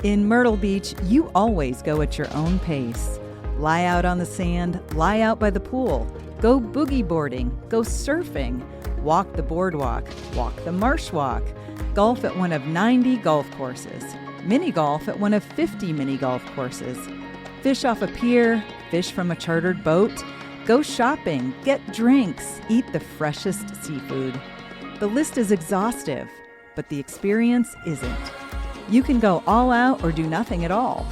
In Myrtle Beach, you always go at your own pace. Lie out on the sand, lie out by the pool, go boogie boarding, go surfing, walk the boardwalk, walk the marsh walk, golf at one of 90 golf courses, mini golf at one of 50 mini golf courses, fish off a pier, fish from a chartered boat, go shopping, get drinks, eat the freshest seafood. The list is exhaustive, but the experience isn't. You can go all out or do nothing at all.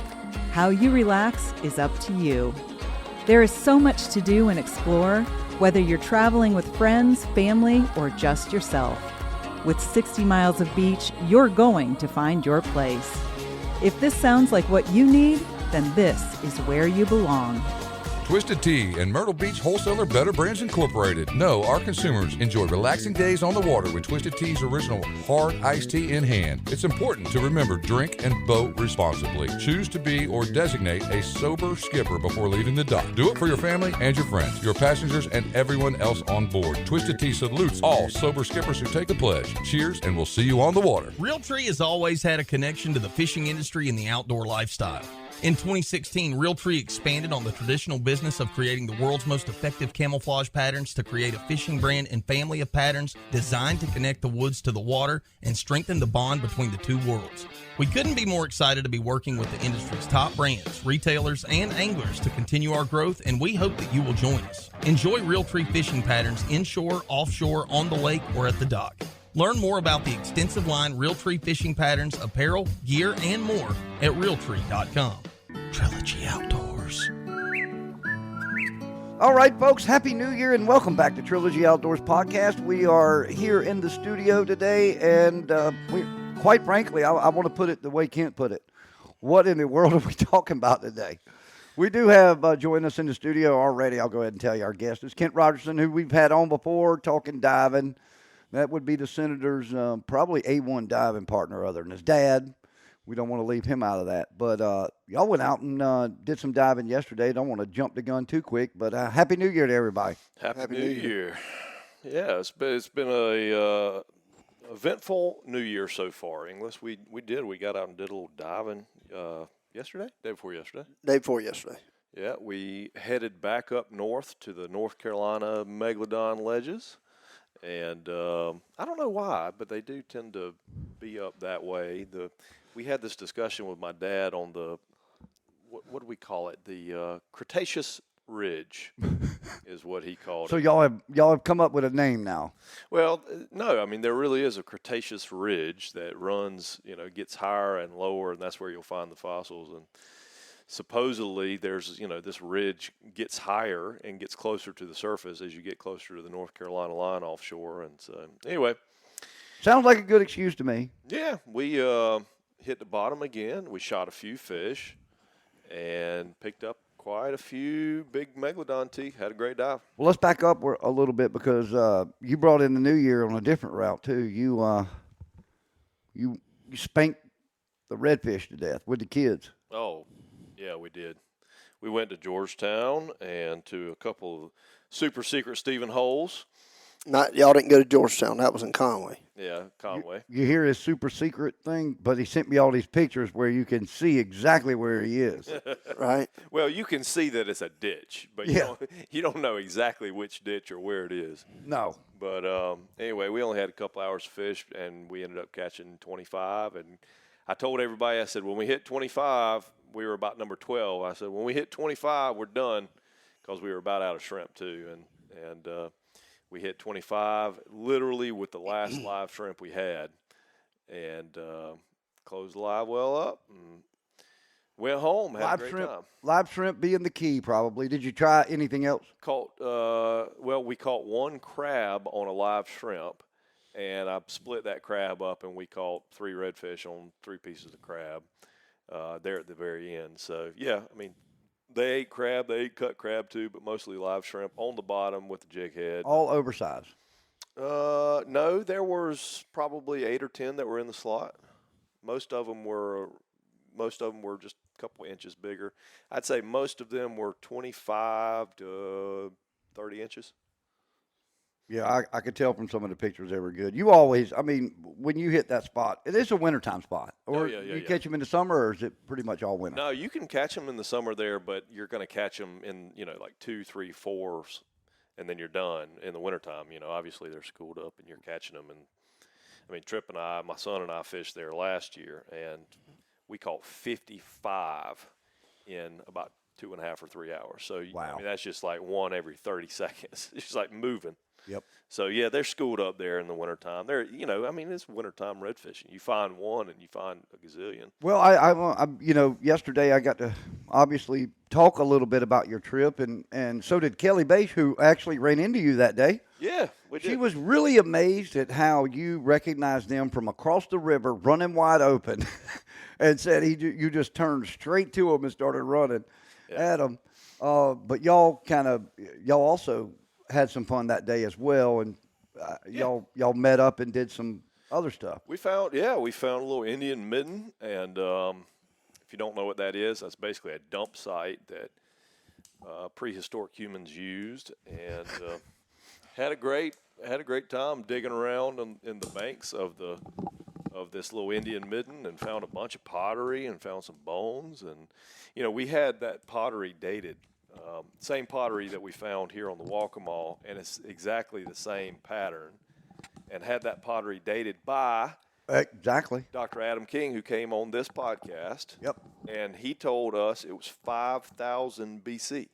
How you relax is up to you. There is so much to do and explore, whether you're traveling with friends, family, or just yourself. With 60 miles of beach, you're going to find your place. If this sounds like what you need, then this is where you belong. Twisted Tea and Myrtle Beach wholesaler Better Brands Incorporated. Know our consumers enjoy relaxing days on the water with Twisted Tea's original hard iced tea in hand. It's important to remember drink and boat responsibly. Choose to be or designate a sober skipper before leaving the dock. Do it for your family and your friends, your passengers, and everyone else on board. Twisted Tea salutes all sober skippers who take the pledge. Cheers, and we'll see you on the water. Realtree has always had a connection to the fishing industry and the outdoor lifestyle. In 2016, Realtree expanded on the traditional business of creating the world's most effective camouflage patterns to create a fishing brand and family of patterns designed to connect the woods to the water and strengthen the bond between the two worlds. We couldn't be more excited to be working with the industry's top brands, retailers, and anglers to continue our growth, and we hope that you will join us. Enjoy Realtree fishing patterns inshore, offshore, on the lake, or at the dock. Learn more about the extensive line Realtree fishing patterns, apparel, gear, and more at Realtree.com. Trilogy Outdoors. All right, folks, Happy New Year and welcome back to Trilogy Outdoors Podcast. We are here in the studio today, and quite frankly, I want to put it the way Kent put it. What in the world are we talking about today? We do have joining us in the studio already. I'll go ahead and tell you our guest is Kent Rogerson, who we've had on before, talking diving. That would be the Senator's probably A1 diving partner other than his dad. We don't want to leave him out of that. But y'all went out and did some diving yesterday. Don't want to jump the gun too quick, but Happy New Year to everybody. Happy New Year. Yeah, it's been a eventful New Year so far, Inglis. We got out and did a little diving yesterday, day before yesterday. Yeah, we headed back up north to the North Carolina Megalodon ledges. And I don't know why, but they do tend to be up that way. We had this discussion with my dad on the, what do we call it? The Cretaceous Ridge is what he called it. So y'all have come up with a name now. Well, no, I mean, there really is a Cretaceous Ridge that runs, gets higher and lower, and that's where you'll find the fossils. And supposedly there's, this ridge gets higher and gets closer to the surface as you get closer to the North Carolina line offshore. And so, anyway. Sounds like a good excuse to me. Yeah, we hit the bottom again. We shot a few fish and picked up quite a few big megalodon teeth. Had a great dive. Well, let's back up a little bit because you brought in the new year on a different route, too. You spanked the redfish to death with the kids. Oh, yeah, we did. We went to Georgetown and to a couple of super secret Stephen holes. Y'all didn't go to Georgetown. That was in Conway. Yeah, Conway. You hear his super secret thing, but he sent me all these pictures where you can see exactly where he is. Right? Well, you can see that it's a ditch, but you don't know exactly which ditch or where it is. No. But anyway, we only had a couple hours of fish, and we ended up catching 25. And I told everybody, I said, when we hit 25, we were about number 12. I said, when we hit 25, we're done, because we were about out of shrimp too. And we hit 25 literally with the last live shrimp we had, and closed the live well up and went home. Had a great time. Live shrimp being the key, probably. Did you try anything else? We caught one crab on a live shrimp, and I split that crab up, and we caught 3 redfish on 3 pieces of crab there at the very end. So, yeah, I mean, they ate crab, they ate cut crab too, but mostly live shrimp on the bottom with the jig head. All oversized? No, there was probably 8 or 10 that were in the slot. Most of them were just a couple inches bigger. I'd say most of them were 25 to 30 inches. Yeah, I could tell from some of the pictures they were good. You always, I mean, when you hit that spot, it is a wintertime spot. Or you catch them in the summer, or is it pretty much all winter? No, you can catch them in the summer there, but you're going to catch them in, like 2, 3, 4s, and then you're done in the wintertime. Obviously they're schooled up and you're catching them. And I mean, Tripp and I, my son and I fished there last year, and we caught 55 in about 2.5 or 3 hours. So wow. I mean, that's just like one every 30 seconds. It's just like moving. Yep. So, yeah, they're schooled up there in the wintertime. They're, I mean, it's wintertime red fishing. You find one and you find a gazillion. Well, I yesterday I got to obviously talk a little bit about your trip, and so did Kelly Bache, who actually ran into you that day. Yeah, we did. She was really amazed at how you recognized them from across the river, running wide open, and said you just turned straight to them and started running at them. But y'all also had some fun that day as well, and y'all met up and did some other stuff. We found a little Indian midden, and if you don't know what that is, that's basically a dump site that prehistoric humans used, and had a great time digging around in the banks of this little Indian midden, and found a bunch of pottery and found some bones, and we had that pottery dated. Same pottery that we found here on the Waccamaw, and it's exactly the same pattern, and had that pottery dated by exactly Dr. Adam King, who came on this podcast. Yep. And he told us it was 5,000 BC,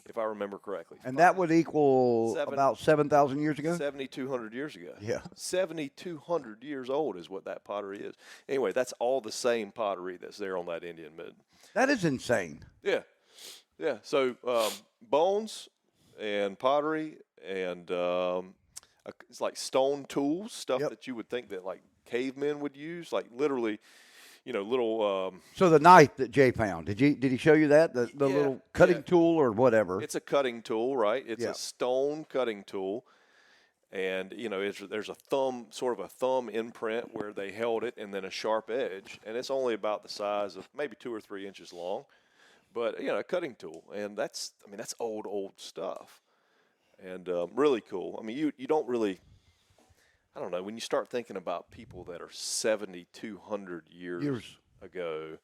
if I remember correctly. And that would equal about 7,000 years ago? 7,200 years ago. Yeah. 7,200 years old is what that pottery is. Anyway, that's all the same pottery that's there on that Indian midden. That is insane. Yeah. Yeah, so bones and pottery and it's like stone tools, stuff that you would think that like cavemen would use, like literally, little. So the knife that Jay found, did he show you that the little cutting tool or whatever? It's a cutting tool, right? It's a stone cutting tool, and there's a thumb imprint where they held it, and then a sharp edge, and it's only about the size of maybe 2 or 3 inches long. But, a cutting tool, and that's old stuff, and really cool. I mean, you don't really, I don't know, when you start thinking about people that are 7,200 years ago,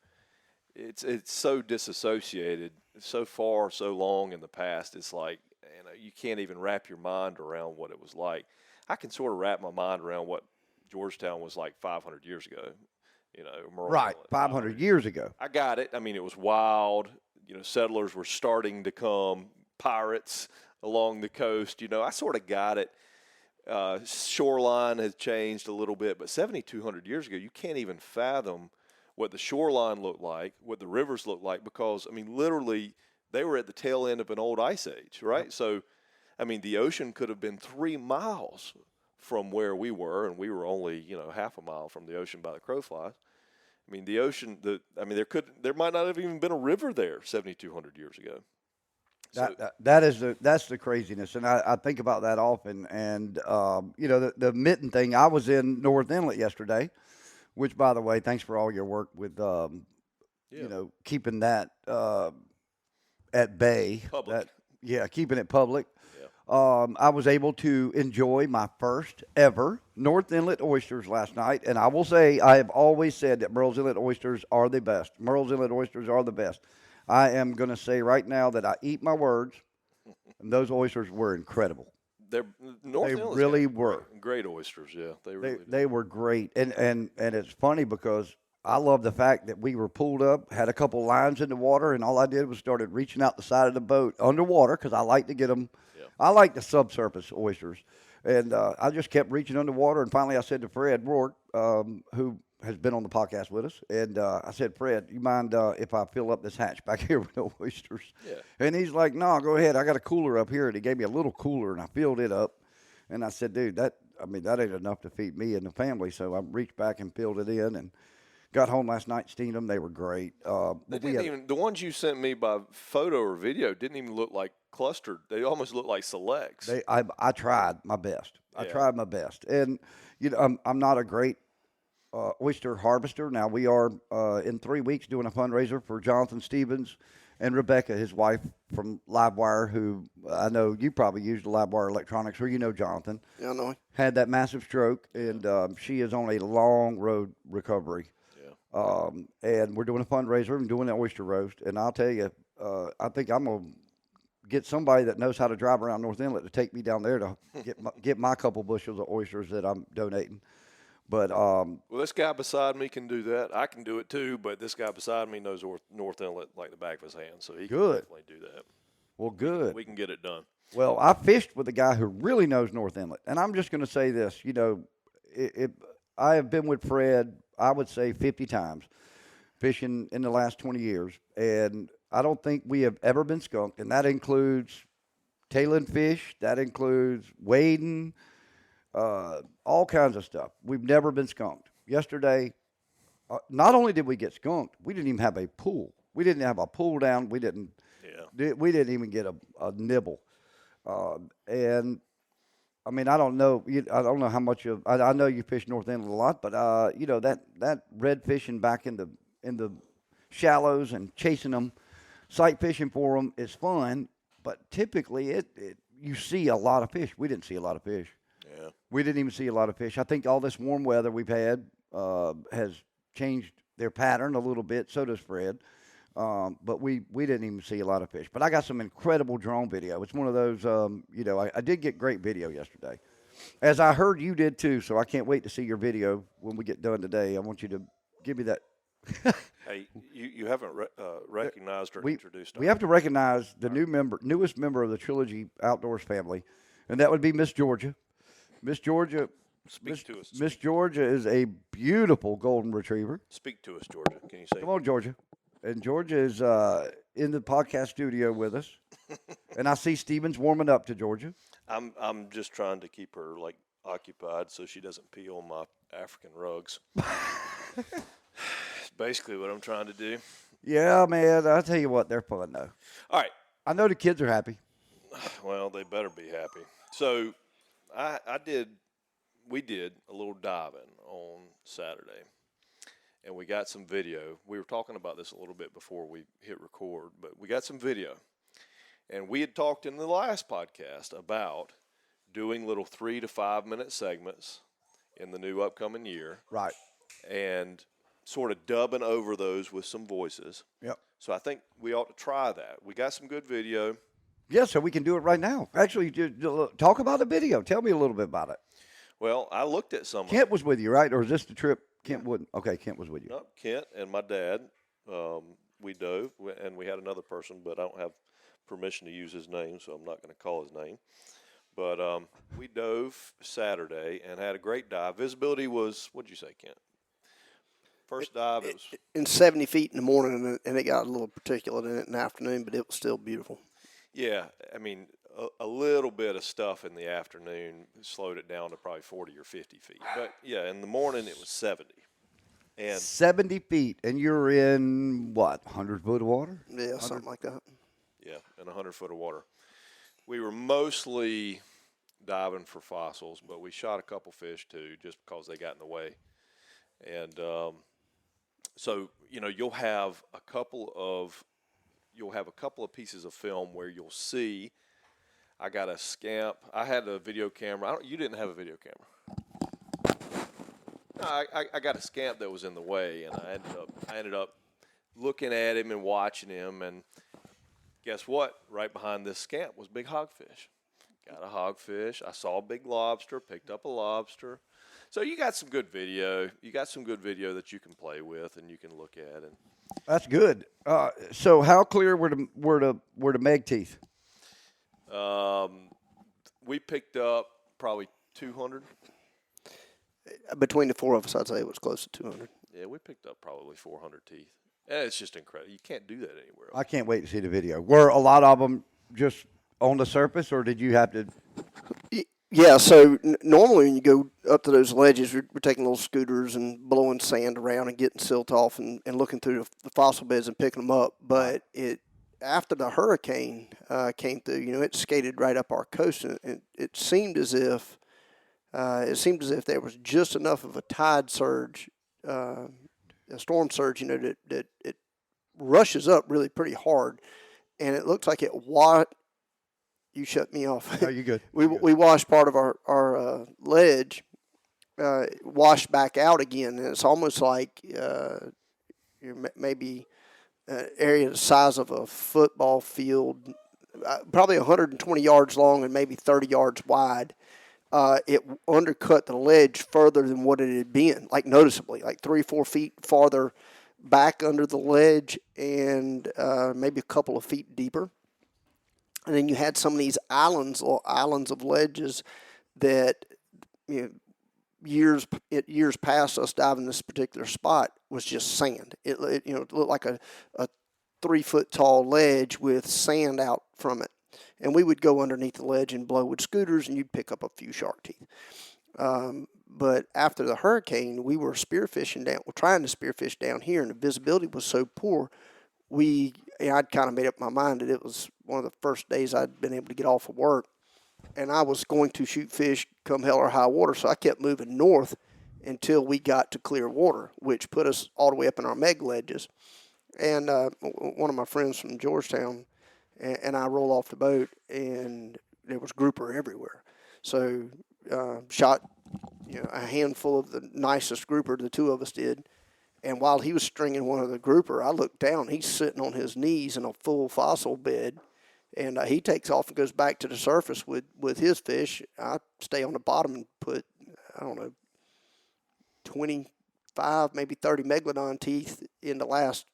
it's so disassociated, so far, so long in the past, it's like, you can't even wrap your mind around what it was like. I can sort of wrap my mind around what Georgetown was like 500 years ago. Right, 500 years ago. I got it. I mean, it was wild. Settlers were starting to come, pirates along the coast. I sort of got it. Shoreline has changed a little bit, but 7,200 years ago, you can't even fathom what the shoreline looked like, what the rivers looked like, because, I mean, literally, they were at the tail end of an old ice age, right? Yep. So, I mean, the ocean could have been 3 miles from where we were, and we were only, half a mile from the ocean by the crow flies. I mean, the ocean, there might not have even been a river there 7,200 years ago. That's the craziness, and I think about that often. And the mitten thing. I was in North Inlet yesterday, which, by the way, thanks for all your work with keeping that at bay. Public. Keeping it public. I was able to enjoy my first ever North Inlet oysters last night, and I will say I have always said that Merle's Inlet oysters are the best. Merle's Inlet oysters are the best. I am going to say right now that I eat my words, and those oysters were incredible. They really were great oysters. Yeah, they were great, and it's funny because I love the fact that we were pulled up, had a couple lines in the water, and all I did was started reaching out the side of the boat underwater because I like to get them. I like the subsurface oysters, and I just kept reaching underwater, and finally I said to Fred Rourke, who has been on the podcast with us, and I said, Fred, you mind if I fill up this hatch back here with no oysters? Yeah. And he's like, no, go ahead. I got a cooler up here, and he gave me a little cooler, and I filled it up, and I said, dude, that ain't enough to feed me and the family, so I reached back and filled it in, and got home last night, steamed them. They were great. The ones you sent me by photo or video didn't even look like clustered. They almost looked like selects. I tried my best. And I'm not a great oyster harvester. Now we are in 3 weeks doing a fundraiser for Jonathan Stevens and Rebecca, his wife from Livewire, who I know you probably used Livewire Electronics, or you know Jonathan. Yeah, I know. Had that massive stroke, and she is on a long road recovery. Yeah. And we're doing a fundraiser and doing the oyster roast. And I'll tell you, I think I'm going to get somebody that knows how to drive around North Inlet to take me down there to get my couple bushels of oysters that I'm donating. But well, this guy beside me can do that. I can do it too, but this guy beside me knows North Inlet like the back of his hand, so he can definitely do that. Well, good. We can get it done. Well, I fished with a guy who really knows North Inlet, and I'm just going to say this. You know, I have been with Fred, I would say 50 times, fishing in the last 20 years, and I don't think we have ever been skunked, and that includes tailing fish, that includes wading, all kinds of stuff. We've never been skunked. Yesterday, not only did we get skunked, we didn't even have a pool. We didn't have a pull down. We didn't even get a nibble. And I mean, I don't know how much of. I know you fish North Inlet a lot, but you know that red fishing back in the shallows and chasing them, sight fishing for them is fun. But typically, you see a lot of fish. We didn't see a lot of fish. Yeah. We didn't even see a lot of fish. I think all this warm weather we've had has changed their pattern a little bit. So does Fred. But we didn't even see a lot of fish. But I got some incredible drone video. It's one of those, I did get great video yesterday. As I heard you did too, so I can't wait to see your video when we get done today. I want you to give me that. Hey, you haven't recognized or introduced her. We have to recognize the newest member of the Trilogy Outdoors family, and that would be Miss Georgia. Miss Georgia. Speak to us. Miss Georgia is a beautiful golden retriever. Speak to us, Georgia. Can you say? Come on, Georgia. And Georgia is in the podcast studio with us, and I see Stephen's warming up to Georgia. I'm just trying to keep her occupied so she doesn't pee on my African rugs. It's basically what I'm trying to do. Yeah, man. I tell you what, they're fun though. All right. I know the kids are happy. Well, they better be happy. So, we did a little diving on Saturday. And we got some video. We were talking about this a little bit before we hit record, but we got some video. And we had talked in the last podcast about doing little 3 to 5 minute segments in the new upcoming year. Right. And sort of dubbing over those with some voices. Yep. So I think we ought to try that. We got some good video. Yeah, so we can do it right now. Actually, talk about the video. Tell me a little bit about it. Well, I looked at some Kent was with you, right? Or is this the trip? Kent wouldn't. Okay, Kent was with you. No, Kent and my dad. We dove, and we had another person, but I don't have permission to use his name, so I'm not going to call his name. But we dove Saturday and had a great dive. Visibility was, what'd you say, Kent? First dive, it was in 70 feet in the morning, and it got a little particulate in it in the afternoon, but it was still beautiful. Yeah, I mean, a little bit of stuff in the afternoon slowed it down to probably 40 or 50 feet. But, yeah, in the morning it was 70. And 70 feet, and you're in, what, 100 foot of water? Yeah, something like that. Yeah, in 100 foot of water. We were mostly diving for fossils, but we shot a couple fish too just because they got in the way. And so, you'll have a couple of pieces of film where you'll see I got a scamp. I had a video camera. You didn't have a video camera. No, I got a scamp that was in the way, and I ended up looking at him and watching him, and guess what? Right behind this scamp was big hogfish. Got a hogfish. I saw a big lobster, picked up a lobster. So you got some good video. You got some good video that you can play with and you can look at. And that's good. So how clear were the meg teeth? We picked up probably 200. Between the four of us, I'd say it was close to 200. Yeah, we picked up probably 400 teeth. And it's just incredible. You can't do that anywhere else. I can't wait to see the video. Were a lot of them just on the surface, or did you have to? Yeah, so normally when you go up to those ledges, we're taking little scooters and blowing sand around and getting silt off and looking through the fossil beds and picking them up. But after the hurricane came through, it skated right up our coast, and it seemed as if there was just enough of a tide surge, a storm surge, that it rushes up really pretty hard, and it looks like you shut me off. No, you're good. We washed part of our ledge, washed back out again, and it's almost like maybe an area the size of a football field, probably 120 yards long and maybe 30 yards wide. It undercut the ledge further than what it had been, like noticeably, like 3-4 feet farther back under the ledge, and maybe a couple of feet deeper. And then you had some of these islands of ledges that, years past us diving this particular spot was just sand. It looked like a 3-foot tall ledge with sand out from it. And we would go underneath the ledge and blow with scooters, and you'd pick up a few shark teeth. But after the hurricane, we were trying to spearfish down here, and the visibility was so poor. I'd kind of made up my mind that it was one of the first days I'd been able to get off of work, and I was going to shoot fish come hell or high water, so I kept moving north until we got to clear water, which put us all the way up in our meg ledges. And one of my friends from Georgetown and I roll off the boat, and there was grouper everywhere. So shot a handful of the nicest grouper, the two of us did. And while he was stringing one of the grouper, I looked down. He's sitting on his knees in a full fossil bed, and he takes off and goes back to the surface with his fish. I stay on the bottom and put, 25, maybe 30 megalodon teeth in the last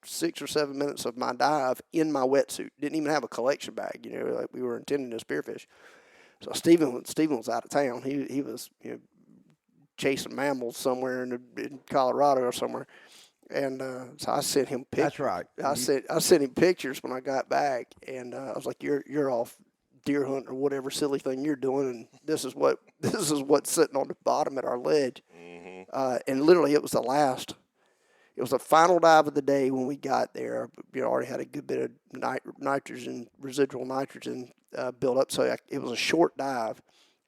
6 or 7 minutes of my dive in my wetsuit. Didn't even have a collection bag, like we were intending to spearfish. So Stephen was out of town. He was chasing mammals somewhere in Colorado or somewhere, and so I sent him pictures. That's right. I sent him pictures when I got back, and I was like, "You're off deer hunting or whatever silly thing you're doing, and this is what's sitting on the bottom at our ledge." Mm-hmm. And literally, it was the final dive of the day when we got there. Already had a good bit of residual nitrogen built up, so it was a short dive.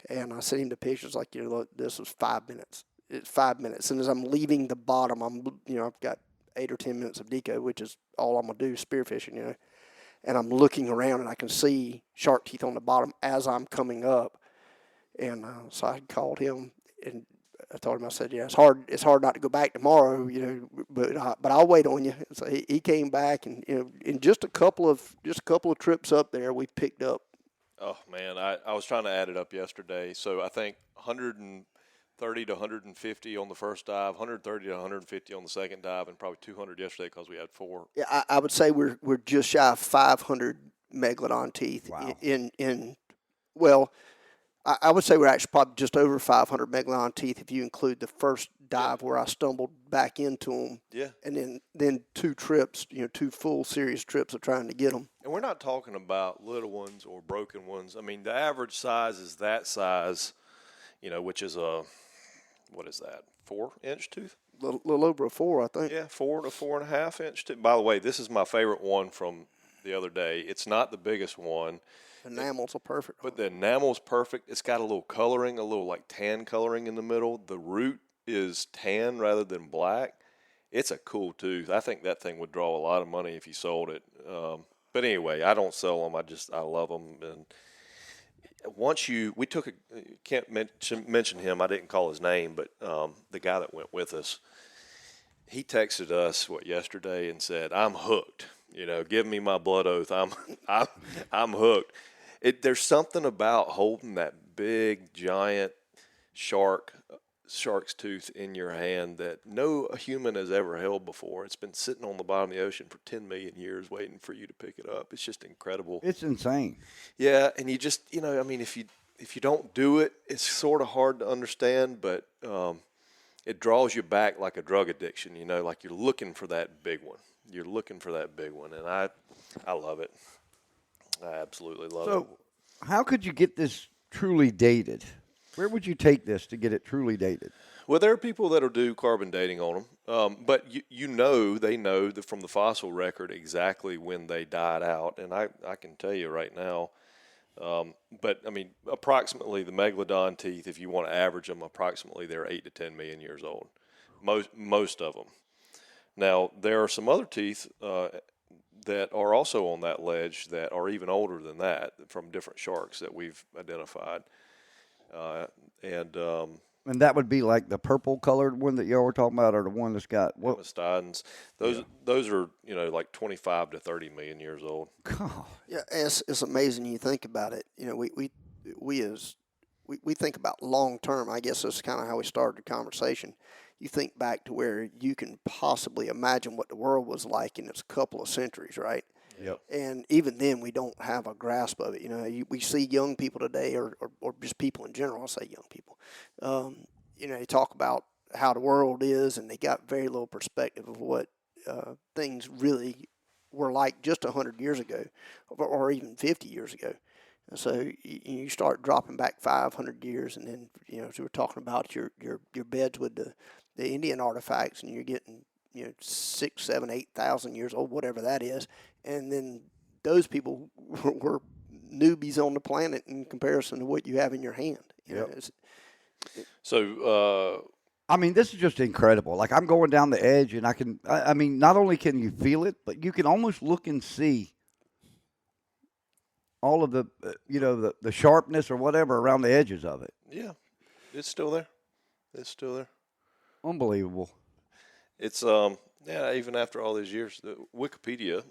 And I sent him the pictures like, look, this was 5 minutes. It's 5 minutes. And as I'm leaving the bottom, I've got 8 or 10 minutes of deco, which is all I'm going to do, spearfishing, And I'm looking around, and I can see shark teeth on the bottom as I'm coming up. And so I called him, and I told him, I said, it's hard not to go back tomorrow, but I'll wait on you. So he came back, and, in just a couple of trips up there, we picked up. Oh, man, I was trying to add it up yesterday. So I think 130 to 150 on the first dive, 130 to 150 on the second dive, and probably 200 yesterday because we had 4. Yeah, I would say we're just shy of 500 megalodon teeth. Wow. I would say we're actually probably just over 500 megalodon teeth if you include the first dive where I stumbled back into them. Yeah. And then 2 trips, 2 full serious trips of trying to get them. And we're not talking about little ones or broken ones. I mean, the average size is that size, which is what is that, 4-inch tooth? Little over a 4, I think. Yeah, 4 to 4.5 inch tooth. By the way, this is my favorite one from the other day. It's not the biggest one. The enamels are perfect. But the enamel's perfect. It's got a little coloring, a little like tan coloring in the middle. The root is tan rather than black. It's a cool tooth. I think that thing would draw a lot of money if you sold it. But anyway, I don't sell them. I love them. And we took can't mention him. I didn't call his name, but the guy that went with us, he texted us yesterday and said, "I'm hooked. Give me my blood oath. I'm hooked." There's something about holding that big giant shark's tooth in your hand that no human has ever held before. It's been sitting on the bottom of the ocean for 10 million years waiting for you to pick it up. It's just incredible. It's insane. Yeah, and you just, if you don't do it, it's sort of hard to understand, but it draws you back like a drug addiction, like you're looking for that big one. You're looking for that big one, and I love it. I absolutely love it. So how could you get this truly dated? Where would you take this to get it truly dated? Well, there are people that'll do carbon dating on them, but they know that from the fossil record exactly when they died out, and I can tell you right now. But, approximately the megalodon teeth, if you want to average them, approximately they're 8 to 10 million years old, most of them. Now, there are some other teeth that are also on that ledge that are even older than that from different sharks that we've identified. And that would be like the purple colored one that y'all were talking about, or the one that's got what? Hemistidens. Those are like 25 to 30 million years old. God. Yeah, it's amazing you think about it. We think about long term. I guess that's kind of how we started the conversation. You think back to where you can possibly imagine what the world was like in its couple of centuries, right? Yep. And even then, we don't have a grasp of it. We see young people today, or just people in general. I'll say young people. They talk about how the world is, and they got very little perspective of what things really were like just 100 years ago, or even 50 years ago. And so you start dropping back 500 years, and then as we were talking about your beds with the Indian artifacts, and you're getting 6, 7, 8,000 years old, whatever that is, and then those people were newbies on the planet in comparison to what you have in your hand. I mean, this is just incredible. Like, I'm going down the edge, and I mean, not only can you feel it, but you can almost look and see all of the, the sharpness or whatever around the edges of it. Yeah, it's still there. Unbelievable. It's even after all these years, the Wikipedia,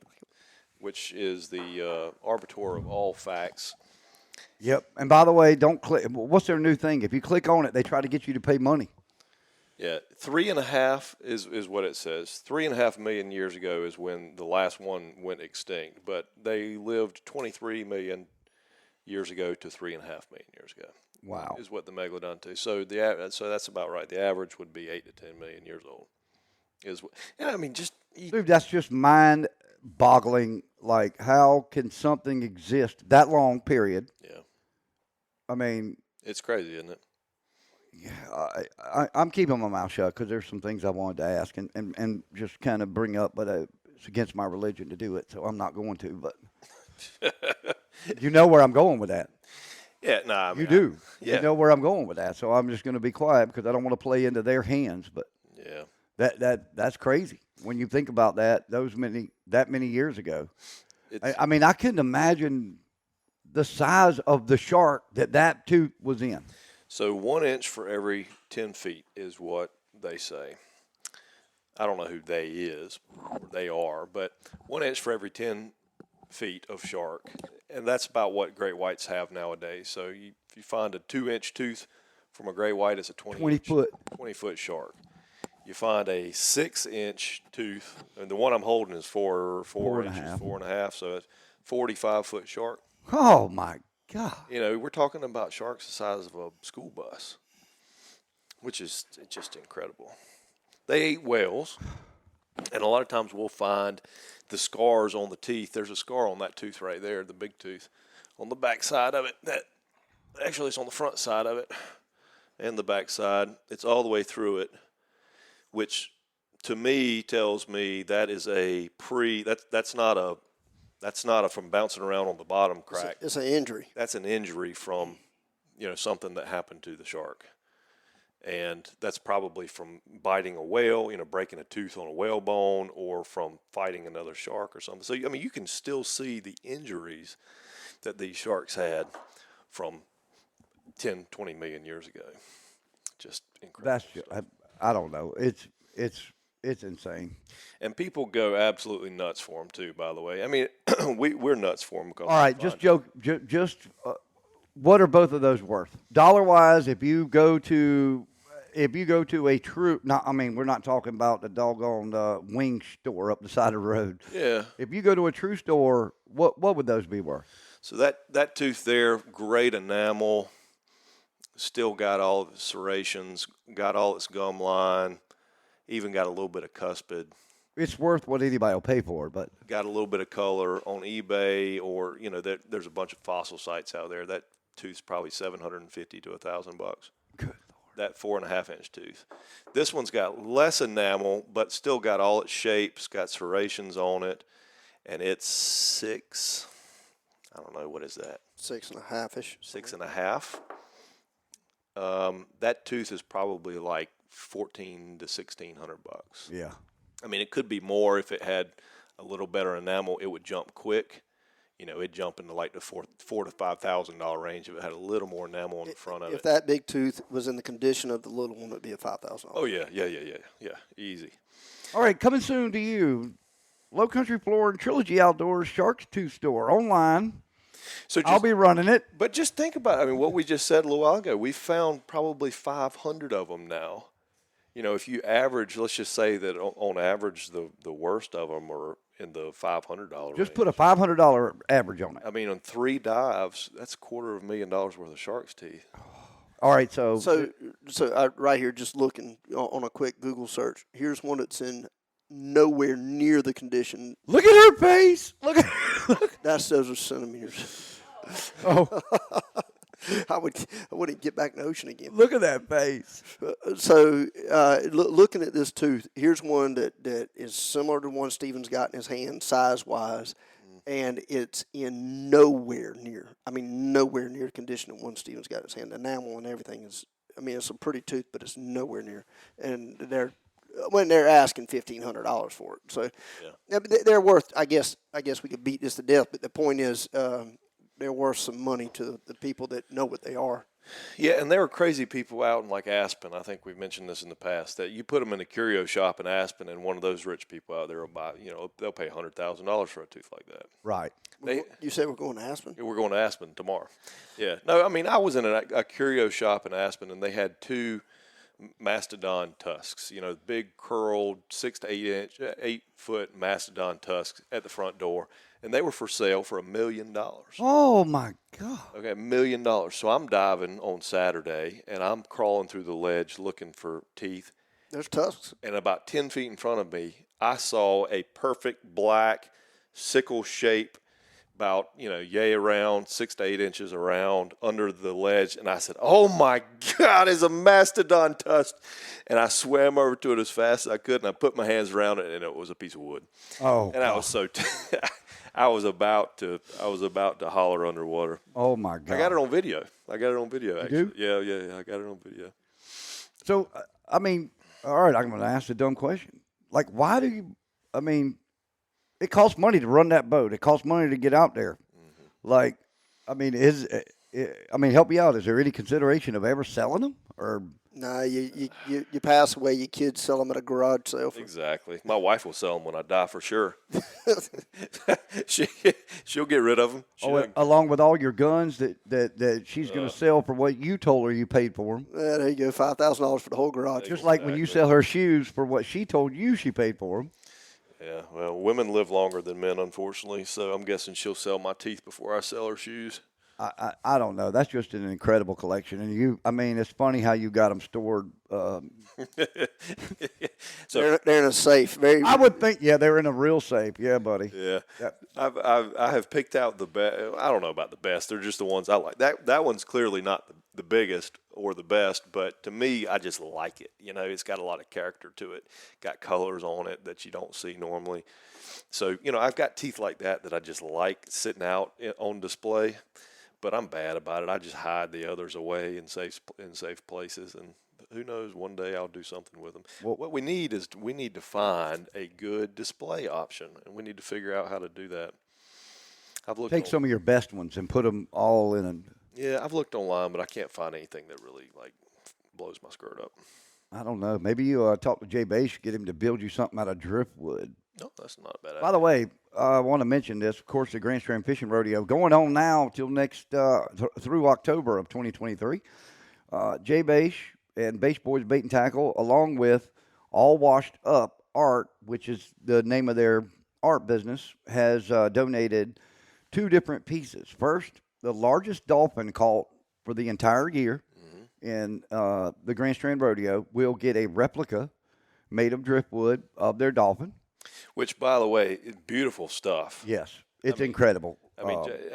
which is the arbiter of all facts. Yep. And by the way, don't click. What's their new thing? If you click on it, they try to get you to pay money. Yeah, 3.5 is what it says. 3.5 million years ago is when the last one went extinct, but they lived 23 million years ago to 3.5 million years ago. Wow. Is what the megalodon do. So that's about right. The average would be 8 to 10 million years old. Dude, that's just mind-boggling. Like, how can something exist that long period? Yeah. I mean, it's crazy, isn't it? Yeah, I'm keeping my mouth shut because there's some things I wanted to ask and just kind of bring up, but it's against my religion to do it, so I'm not going to. But you know where I'm going with that. Yeah, no, you do. Yeah. You know where I'm going with that, so I'm just going to be quiet because I don't want to play into their hands. But yeah, that's crazy when you think about that many years ago. I mean, I couldn't imagine the size of the shark that tooth was in. So 1 inch for every 10 feet is what they say. I don't know who they are, but 1 inch for every 10 feet of shark. And that's about what great whites have nowadays. So if you find a 2-inch tooth from a great white, it's a 20-foot shark. You find a 6-inch tooth, and the one I'm holding is 4 inches, 4.5, so it's 45-foot shark. Oh, my God. We're talking about sharks the size of a school bus, which is just incredible. They eat whales, and a lot of times we'll find the scars on the teeth. There's a scar on that tooth right there, the big tooth, on the back side of it. Actually, it's on the front side of it and the back side. It's all the way through it, which to me tells me that is that's not a from bouncing around on the bottom crack. It's an injury. That's an injury from, something that happened to the shark. And that's probably from biting a whale, breaking a tooth on a whalebone, or from fighting another shark or something. So, you can still see the injuries that these sharks had from 10, 20 million years ago. Just incredible. I don't know. It's insane. And people go absolutely nuts for them, too, by the way. I mean, we're nuts for them. All right, what are both of those worth? Dollar-wise, if you go to a true, we're not talking about the doggone wing store up the side of the road. Yeah. If you go to a true store, what would those be worth? So that tooth there, great enamel, still got all of its serrations, got all its gum line, even got a little bit of cuspid. It's worth what anybody will pay for, but got a little bit of color on eBay, or there's a bunch of fossil sites out there. That tooth's probably $750 to $1,000. Good Lord. That 4.5-inch tooth. This one's got less enamel, but still got all its shapes, got serrations on it, and it's 6. I don't know, what is that? 6.5-ish. 6.5. That tooth is probably like $1,400 to $1,600. Yeah. I mean, it could be more if it had a little better enamel. It would jump quick. It'd jump into like the $4,000 to $5,000 range if it had a little more enamel on the front of it. If that big tooth was in the condition of the little one, it'd be a $5,000. Oh yeah, easy. All right, coming soon to you, Low Country Floor and Trilogy Outdoors Shark's Tooth Store online. So I'll be running it. But just think about it. I mean, what we just said a little while ago. We found probably 500 of them now. If you average, let's just say that on average, the worst of them are in the $500 range. Just put a $500 average on it. I mean, on 3 dives, that's $250,000 worth of shark's teeth. All right, so right here, just looking on a quick Google search, here's one that's in nowhere near the condition. Look at her face. Look. Those are centimeters. Oh. I wouldn't get back in the ocean again. Look at that face. So, looking at this tooth, here's one that is similar to one Stephen's got in his hand, size-wise, and it's in nowhere near the condition of one Stephen's got in his hand. The enamel and everything is, it's a pretty tooth, but it's nowhere near. And they're asking $1,500 for it. So, they're worth. I guess we could beat this to death, but the point is, they're worth some money to the people that know what they are. Yeah, and there are crazy people out in like Aspen. I think we've mentioned this in the past, that you put them in a curio shop in Aspen, and one of those rich people out there will buy. They'll pay $100,000 for a tooth like that. Right. You said we're going to Aspen? We're going to Aspen tomorrow. Yeah. No, I mean, I was in a curio shop in Aspen, and they had 2 mastodon tusks. Big curled 6 to 8 foot mastodon tusks at the front door. And they were for sale for $1 million. Oh, my God. Okay, $1 million. So I'm diving on Saturday, and I'm crawling through the ledge looking for teeth. There's tusks. And about 10 feet in front of me, I saw a perfect black sickle shape, about, yay around, 6 to 8 inches around under the ledge. And I said, oh, my God, it's a mastodon tusk. And I swam over to it as fast as I could, and I put my hands around it, and it was a piece of wood. Oh, and I was so I was about to holler underwater. Oh my God! I got it on video. Actually. You do? Yeah. I got it on video. So all right. I'm going to ask a dumb question. Like, why do you? It costs money to run that boat. It costs money to get out there. Mm-hmm. Like, help me out. Is there any consideration of ever selling them or? No, you pass away, your kids sell them at a garage sale. Exactly. My wife will sell them when I die for sure. She'll get rid of them. Along with all your guns that she's going to sell for what you told her you paid for them. Yeah, there you go, $5,000 for the whole garage. Just like when you sell her shoes for what she told you she paid for them. Yeah, well, women live longer than men, unfortunately, so I'm guessing she'll sell my teeth before I sell her shoes. I don't know. That's just an incredible collection, and it's funny how you got them stored. So they're in a safe. I would think, they're in a real safe. Yeah, buddy. Yeah, I have picked out the best. I don't know about the best. They're just the ones I like. That one's clearly not the biggest or the best, but to me, I just like it. It's got a lot of character to it. Got colors on it that you don't see normally. So I've got teeth like that I just like sitting out on display. But I'm bad about it. I just hide the others away in safe places, and who knows? One day I'll do something with them. Well, what we need to find a good display option, and we need to figure out how to do that. Take some of your best ones and put them all in. Yeah, I've looked online, but I can't find anything that really blows my skirt up. I don't know. Maybe you talk to Jay Bache, get him to build you something out of driftwood. No, that's not a bad idea. By the way, I want to mention this. Of course, the Grand Strand Fishing Rodeo going on now till next through October of 2023. Jay Bache and Bache Boys Bait and Tackle, along with All Washed Up Art, which is the name of their art business, has donated 2 different pieces. First, the largest dolphin caught for the entire year in the Grand Strand Rodeo will get a replica made of driftwood of their dolphin. Which, by the way, is beautiful stuff. Yes, it's incredible.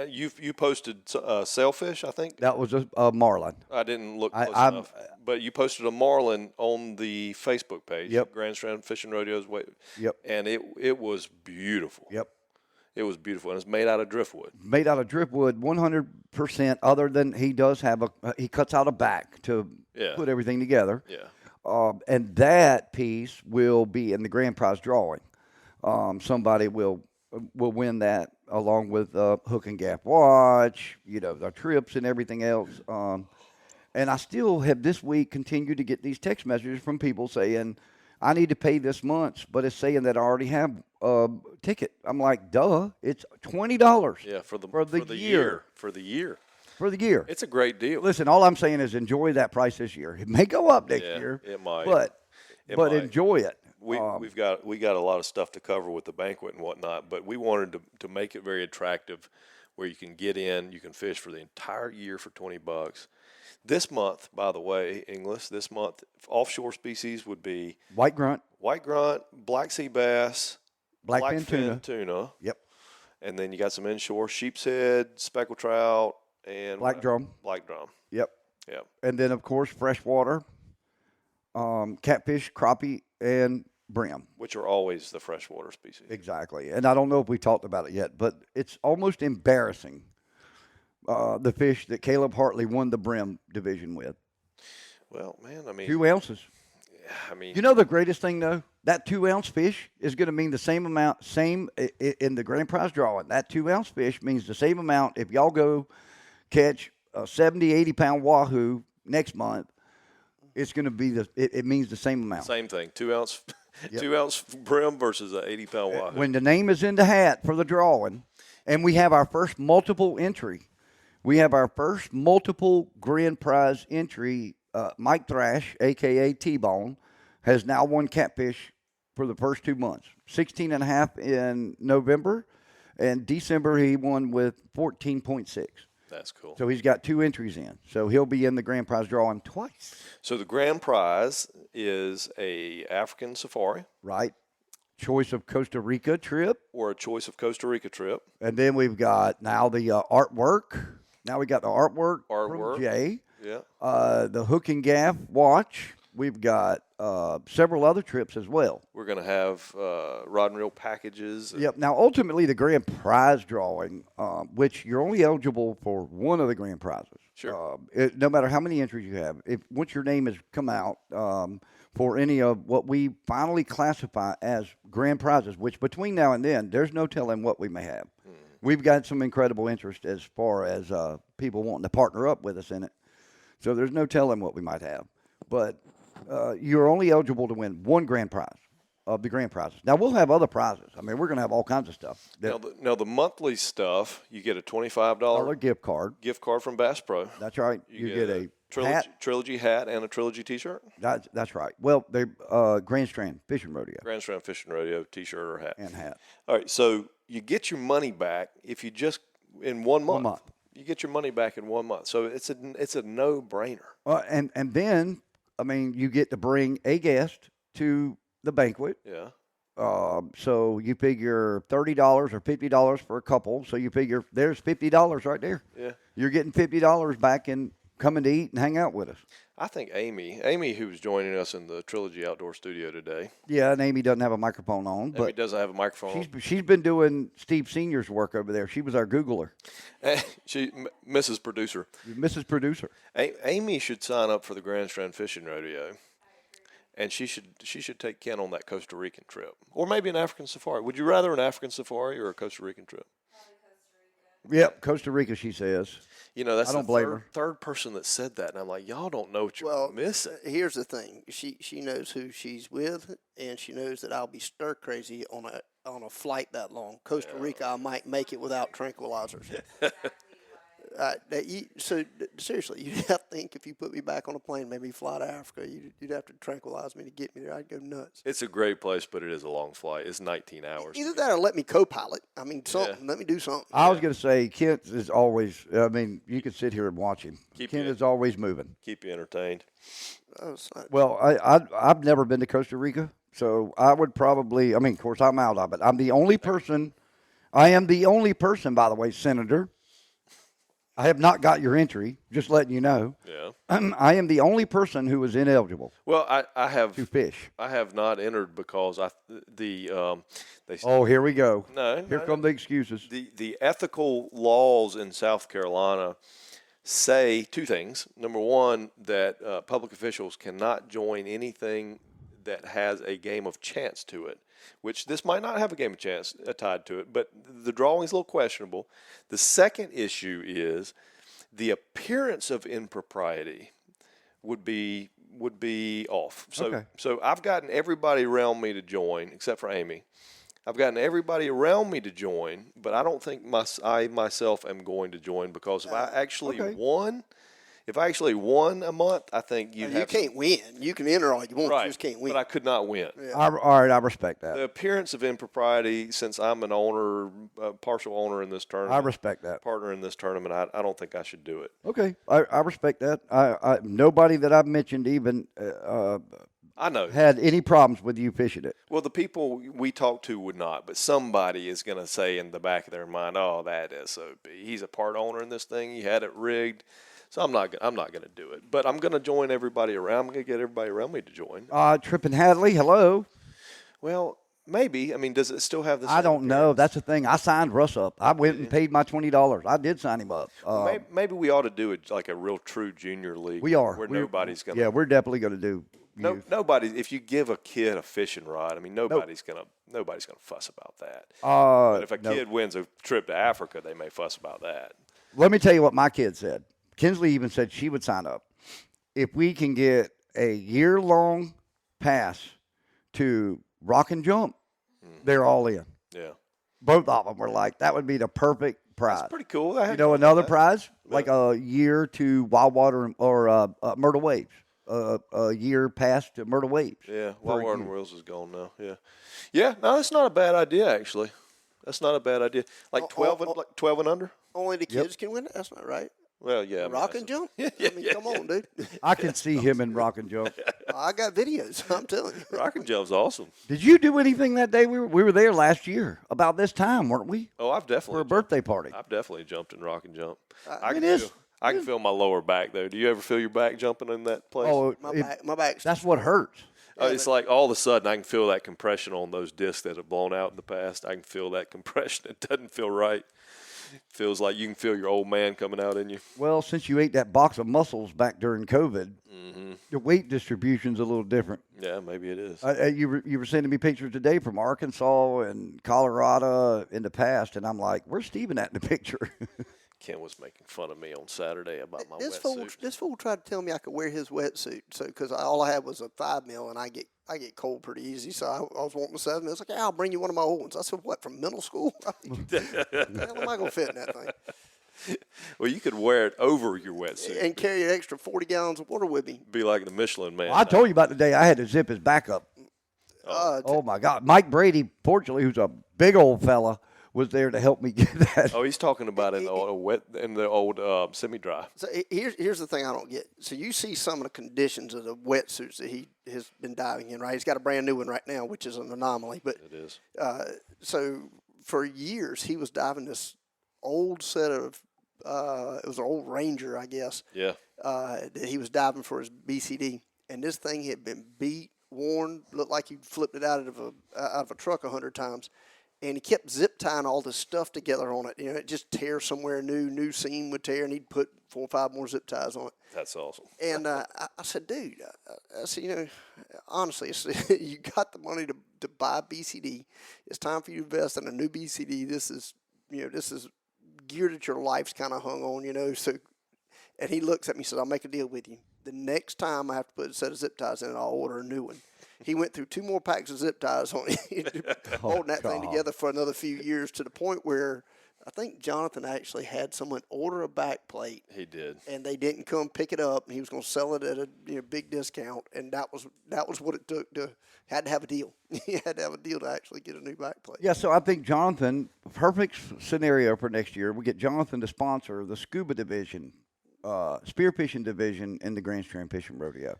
You posted sailfish, I think? That was a marlin. I didn't look close enough. But you posted a marlin on the Facebook page. Yep. Grand Strand Fishing Rodeo's. Yep. And it was beautiful. Yep. It was beautiful, and it's made out of driftwood. Made out of driftwood, 100%. Other than he does have he cuts out a back to put everything together. Yeah. And that piece will be in the grand prize drawing. Somebody will win that along with hook and gap watch, the trips and everything else. And I still have this week continued to get these text messages from people saying, I need to pay this month, but it's saying that I already have a ticket. I'm like, duh, it's $20. Yeah, for the year. For the year. For the year. It's a great deal. Listen, all I'm saying is enjoy that price this year. It may go up next year. It might. But Might. enjoy it. We got a lot of stuff to cover with the banquet and whatnot, but we wanted to make it very attractive, where you can get in, you can fish for the entire year for $20. This month, by the way, Inglis, offshore species would be white grunt, black sea bass, blackfin tuna. Yep. And then you got some inshore sheep's head, speckled trout, and black drum. Yep. Yep. And then of course freshwater, catfish, crappie, and brim, which are always the freshwater species. Exactly. And I don't know if we talked about it yet, but it's almost embarrassing. The fish that Caleb Hartley won the brim division with. Well, man, I mean 2 ounces. I mean, the greatest thing though, that 2 ounce fish is going to mean the same amount, in the grand prize drawing. That 2 ounce fish means the same amount if y'all go catch a 70, 80 pound wahoo next month. It's going to be it means the same amount. Same thing, 2 ounce, Yep. 2 ounce brim versus an 80 pound wahoo. When the name is in the hat for the drawing, and we have our first multiple entry. We have our first multiple grand prize entry. Mike Thrash, a.k.a. T-Bone, has now won catfish for the first 2 months. 16.5 in November, and December he won with 14.6. That's cool. So he's got 2 entries in. So he'll be in the grand prize drawing twice. So the grand prize is a African safari. Right. Choice of Costa Rica trip. Or a choice of Costa Rica trip. And then we've got now the artwork. Now we got the artwork from Jay. Yeah. The hook and gaff watch. We've got several other trips as well. We're going to have rod and reel packages. Yep. Now, ultimately, the grand prize drawing, which you're only eligible for one of the grand prizes. Sure. No matter how many entries you have, once your name has come out for any of what we finally classify as grand prizes, which between now and then, there's no telling what we may have. We've got some incredible interest as far as people wanting to partner up with us in it. So there's no telling what we might have. But you're only eligible to win one grand prize of the grand prizes. Now, we'll have other prizes. I mean, we're going to have all kinds of stuff. Now, the monthly stuff, you get a $25 gift card. Gift card from Bass Pro. That's right. You get a Trilogy hat and a Trilogy T-shirt. That's right. Well, the Grand Strand Fishing Rodeo. Grand Strand Fishing Rodeo T-shirt or hat. And hat. All right, so you get your money back if you just in 1 month. 1 month. You get your money back in 1 month. So it's a no-brainer. And then, I mean, you get to bring a guest to the banquet. Yeah. So you figure $30 or $50 for a couple. So you figure there's $50 right there. Yeah. You're getting $50 back in coming to eat and hang out with us. I think Amy, who's joining us in the Trilogy Outdoor Studio today. Yeah, and Amy doesn't have a microphone on. Amy doesn't have a microphone. She's been doing Steve Senior's work over there. She was our Googler. Mrs. Producer. Mrs. Producer. Amy should sign up for the Grand Strand Fishing Rodeo. And she should take Ken on that Costa Rican trip. Or maybe an African safari. Would you rather an African safari or a Costa Rican trip? Yep, Costa Rica, she says. That's I don't blame her. Third person that said that, and I'm like, y'all don't know what you're missing. Here's the thing: she knows who she's with, and she knows that I'll be stir crazy on a flight that long. Costa Rica, I might make it without tranquilizers. So seriously, you'd have to think if you put me back on a plane, maybe fly to Africa, you'd have to tranquilize me to get me there. I'd go nuts. It's a great place, but it is a long flight. It's 19 hours. Either that or let me co-pilot. I mean, something. Yeah. Let me do something. I was going to say, Kent is always, I mean, you can sit here and watch him. Kent is always moving. Keep you entertained. Well, I've never been to Costa Rica, so I would probably, I mean, of course, I'm out of it. I am the only person, by the way, Senator. I have not got your entry, just letting you know. Yeah. I am the only person who is ineligible. Well, I have to fish. I have not entered because they. Oh, here we go. No, here come the excuses. The ethical laws in South Carolina say two things. Number one, that public officials cannot join anything that has a game of chance to it, which this might not have a game of chance tied to it, but the drawing is a little questionable. The second issue is the appearance of impropriety would be off. So I've gotten everybody around me to join, except for Amy. I've gotten everybody around me to join, but I don't think I myself am going to join, because if I actually won a month, I think you can't win. You can enter all you want, right, you just can't win. But I could not win. Yeah. All right, I respect that. The appearance of impropriety, since I'm an owner, partial owner in this tournament. I respect that. Partner in this tournament, I don't think I should do it. Okay, I respect that. I nobody that I've mentioned even I know had any problems with you fishing it. Well, the people we talked to would not, but somebody is going to say in the back of their mind, "Oh, that SOB. He's a part owner in this thing. He had it rigged." So I'm not going to do it, but I'm going to join everybody around. I'm going to get everybody around me to join. Tripp and Hadley, hello. Well, maybe. I mean, does it still have this? I don't know. That's the thing. I signed Russ up. I went and paid my $20. I did sign him up. Maybe we ought to do it like a real true junior league. We are. Where nobody's going to. Yeah, we're definitely going to do. Nobody. If you give a kid a fishing rod, I mean, nobody's gonna fuss about that. But if a kid wins a trip to Africa, they may fuss about that. Let me tell you what my kid said. Kinsley even said she would sign up. If we can get a year-long pass to Rock and Jump, they're all in. Yeah. Both of them were like, that would be the perfect prize. That's pretty cool. Another prize, like a year to Wild Water or Myrtle Waves. A year pass to Myrtle Waves. Yeah, Wild Water and Wheels is gone now. Yeah. Yeah, no, that's not a bad idea, actually. That's not a bad idea. Like 12 and under? Only the kids can win it? That's not right. Well, yeah. Rock and Jump? Come on, dude. I can see him in Rock and Jump. I got videos, I'm telling you. Rock and Jump's awesome. Did you do anything that day? We were there last year about this time, weren't we? Oh, I've definitely. For a birthday party. I've definitely jumped in Rock and Jump. I can feel my lower back, though. Do you ever feel your back jumping in that place? Oh, my back. That's what hurts. It's like all of a sudden I can feel that compression on those discs that have blown out in the past. I can feel that compression. It doesn't feel right. It feels like you can feel your old man coming out in you. Well, since you ate that box of mussels back during COVID, the weight distribution's a little different. Yeah, maybe it is. You were sending me pictures today from Arkansas and Colorado in the past, and I'm like, where's Stephen at in the picture? Ken was making fun of me on Saturday about my wetsuit. This fool tried to tell me I could wear his wetsuit, because all I had was a 5 mil, and I get cold pretty easy. So I was wanting a 7 mil. It's like, I'll bring you one of my old ones. I said, what, from middle school? How am I gonna fit in that thing? Well, you could wear it over your wetsuit and carry an extra 40 gallons of water with me. Be like the Michelin Man. Well, I told you about the day I had to zip his back up. Oh my God, Mike Brady, fortunately, who's a big old fella, was there to help me get that. Oh, he's talking about in the old semi-dry. So here's the thing I don't get. So you see some of the conditions of the wetsuits that he has been diving in, right? He's got a brand new one right now, which is an anomaly. But it is. So for years he was diving this old set of it was an old Ranger, I guess. Yeah. That he was diving for his BCD, and this thing had been beat, worn, looked like he flipped it out of a truck 100 times. And he kept zip tying all this stuff together on it. It just tear somewhere new seam would tear, and he'd put 4 or 5 more zip ties on it. That's awesome. And I said, dude, I said, honestly, you got the money to buy a BCD. It's time for you to invest in a new BCD. This is gear that your life's kind of hung on, So, and he looks at me and says, I'll make a deal with you. The next time I have to put a set of zip ties in it, I'll order a new one. He went through 2 more packs of zip ties on holding that thing together for another few years, to the point where I think Jonathan actually had someone order a back plate. He did. And they didn't come pick it up, and he was going to sell it at a big discount, and that was what it took had to have a deal. He had to have a deal to actually get a new back plate. Yeah, so I think Jonathan, perfect scenario for next year, we get Jonathan to sponsor the scuba division, spearfishing division in the Grand Strand Fishing Rodeo.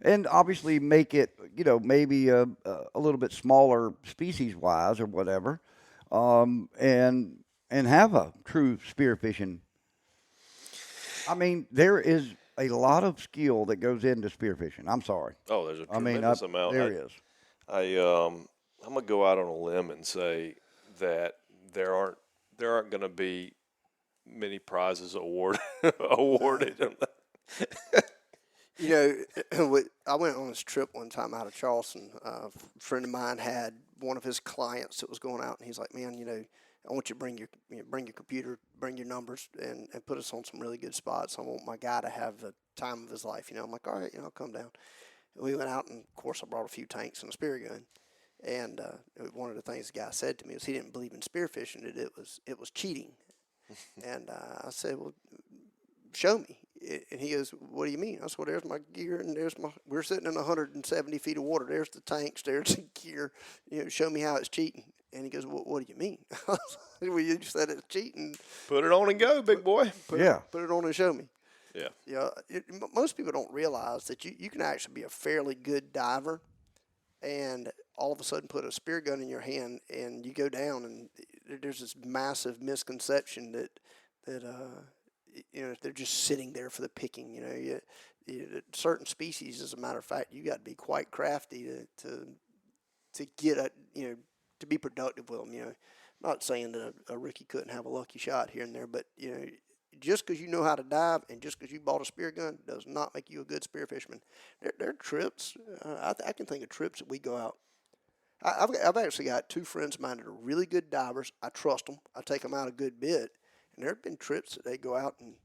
And obviously make it, maybe a little bit smaller species-wise or whatever, and have a true spearfishing. I mean, there is a lot of skill that goes into spearfishing. I'm sorry. Oh, there's a tremendous amount. There is. I'm gonna go out on a limb and say that there aren't going to be many prizes awarded. I went on this trip one time out of Charleston. A friend of mine had one of his clients that was going out, and he's like, "Man, I want you to bring your computer, bring your numbers, and put us on some really good spots. I want my guy to have the time of his life." I'm like, "All right, I'll come down." And we went out, and of course, I brought a few tanks and a spear gun. And one of the things the guy said to me was he didn't believe in spearfishing; it was cheating. And I said, "Well, show me." And he goes, "What do you mean?" I said, "Well, there's my gear, and we're sitting in 170 feet of water. There's the tanks, there's the gear. Show me how it's cheating." And he goes, "Well, what do you mean?" I was like, "Well, you said it's cheating. Put it on and go, big boy. Put it on and show me." Yeah. Most people don't realize that you can actually be a fairly good diver, and all of a sudden put a spear gun in your hand, and you go down, and there's this massive misconception that if they're just sitting there for the picking. Certain species, as a matter of fact, you got to be quite crafty to get to be productive with them. I'm not saying that a rookie couldn't have a lucky shot here and there, but just because you know how to dive and just because you bought a spear gun does not make you a good spear fisherman. There are trips. I can think of trips that we go out. I've actually got two friends of mine that are really good divers. I trust them. I take them out a good bit. And there have been trips that they go out and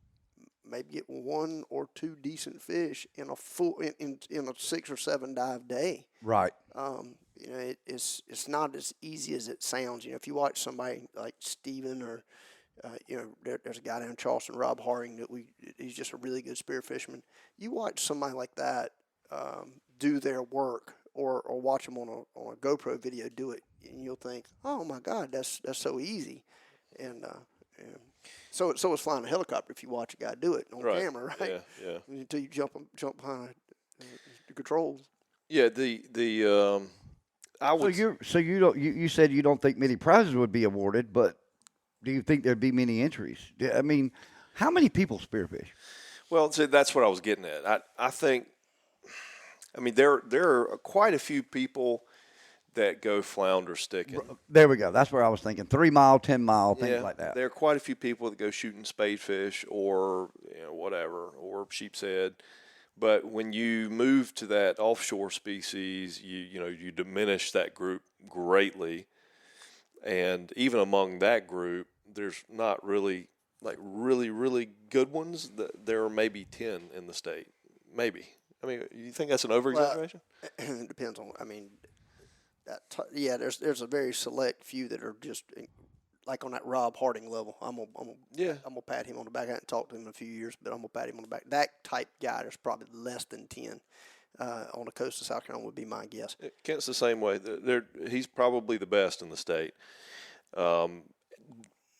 maybe get one or two decent fish in a 6 or 7 dive day. Right. It's not as easy as it sounds. If you watch somebody like Stephen or there's a guy down in Charleston, Rob Harding, he's just a really good spear fisherman. You watch somebody like that do their work, or watch them on a GoPro video do it, and you'll think, "Oh my God, that's so easy," and so it's flying a helicopter if you watch a guy do it on camera, right? Yeah. Until you jump behind the controls. Yeah. You said you don't think many prizes would be awarded, but do you think there'd be many entries? I mean, how many people spearfish? Well, see, that's what I was getting at. I think, there are quite a few people that go flounder sticking. There we go. That's where I was thinking. 3 mile, 10 mile, things like that. There are quite a few people that go shooting spadefish or whatever, or sheep's head. But when you move to that offshore species, you diminish that group greatly. And even among that group, there's not really really good ones. There are maybe 10 in the state. Maybe. You think that's an over-exaggeration? Well, it depends on. There's a very select few that are just like on that Rob Harding level. I'm gonna pat him on the back. I haven't talked to him in a few years, but I'm gonna pat him on the back. That type guy, there's probably less than 10 on the coast of South Carolina would be my guess. Kent's the same way. He's probably the best in the state.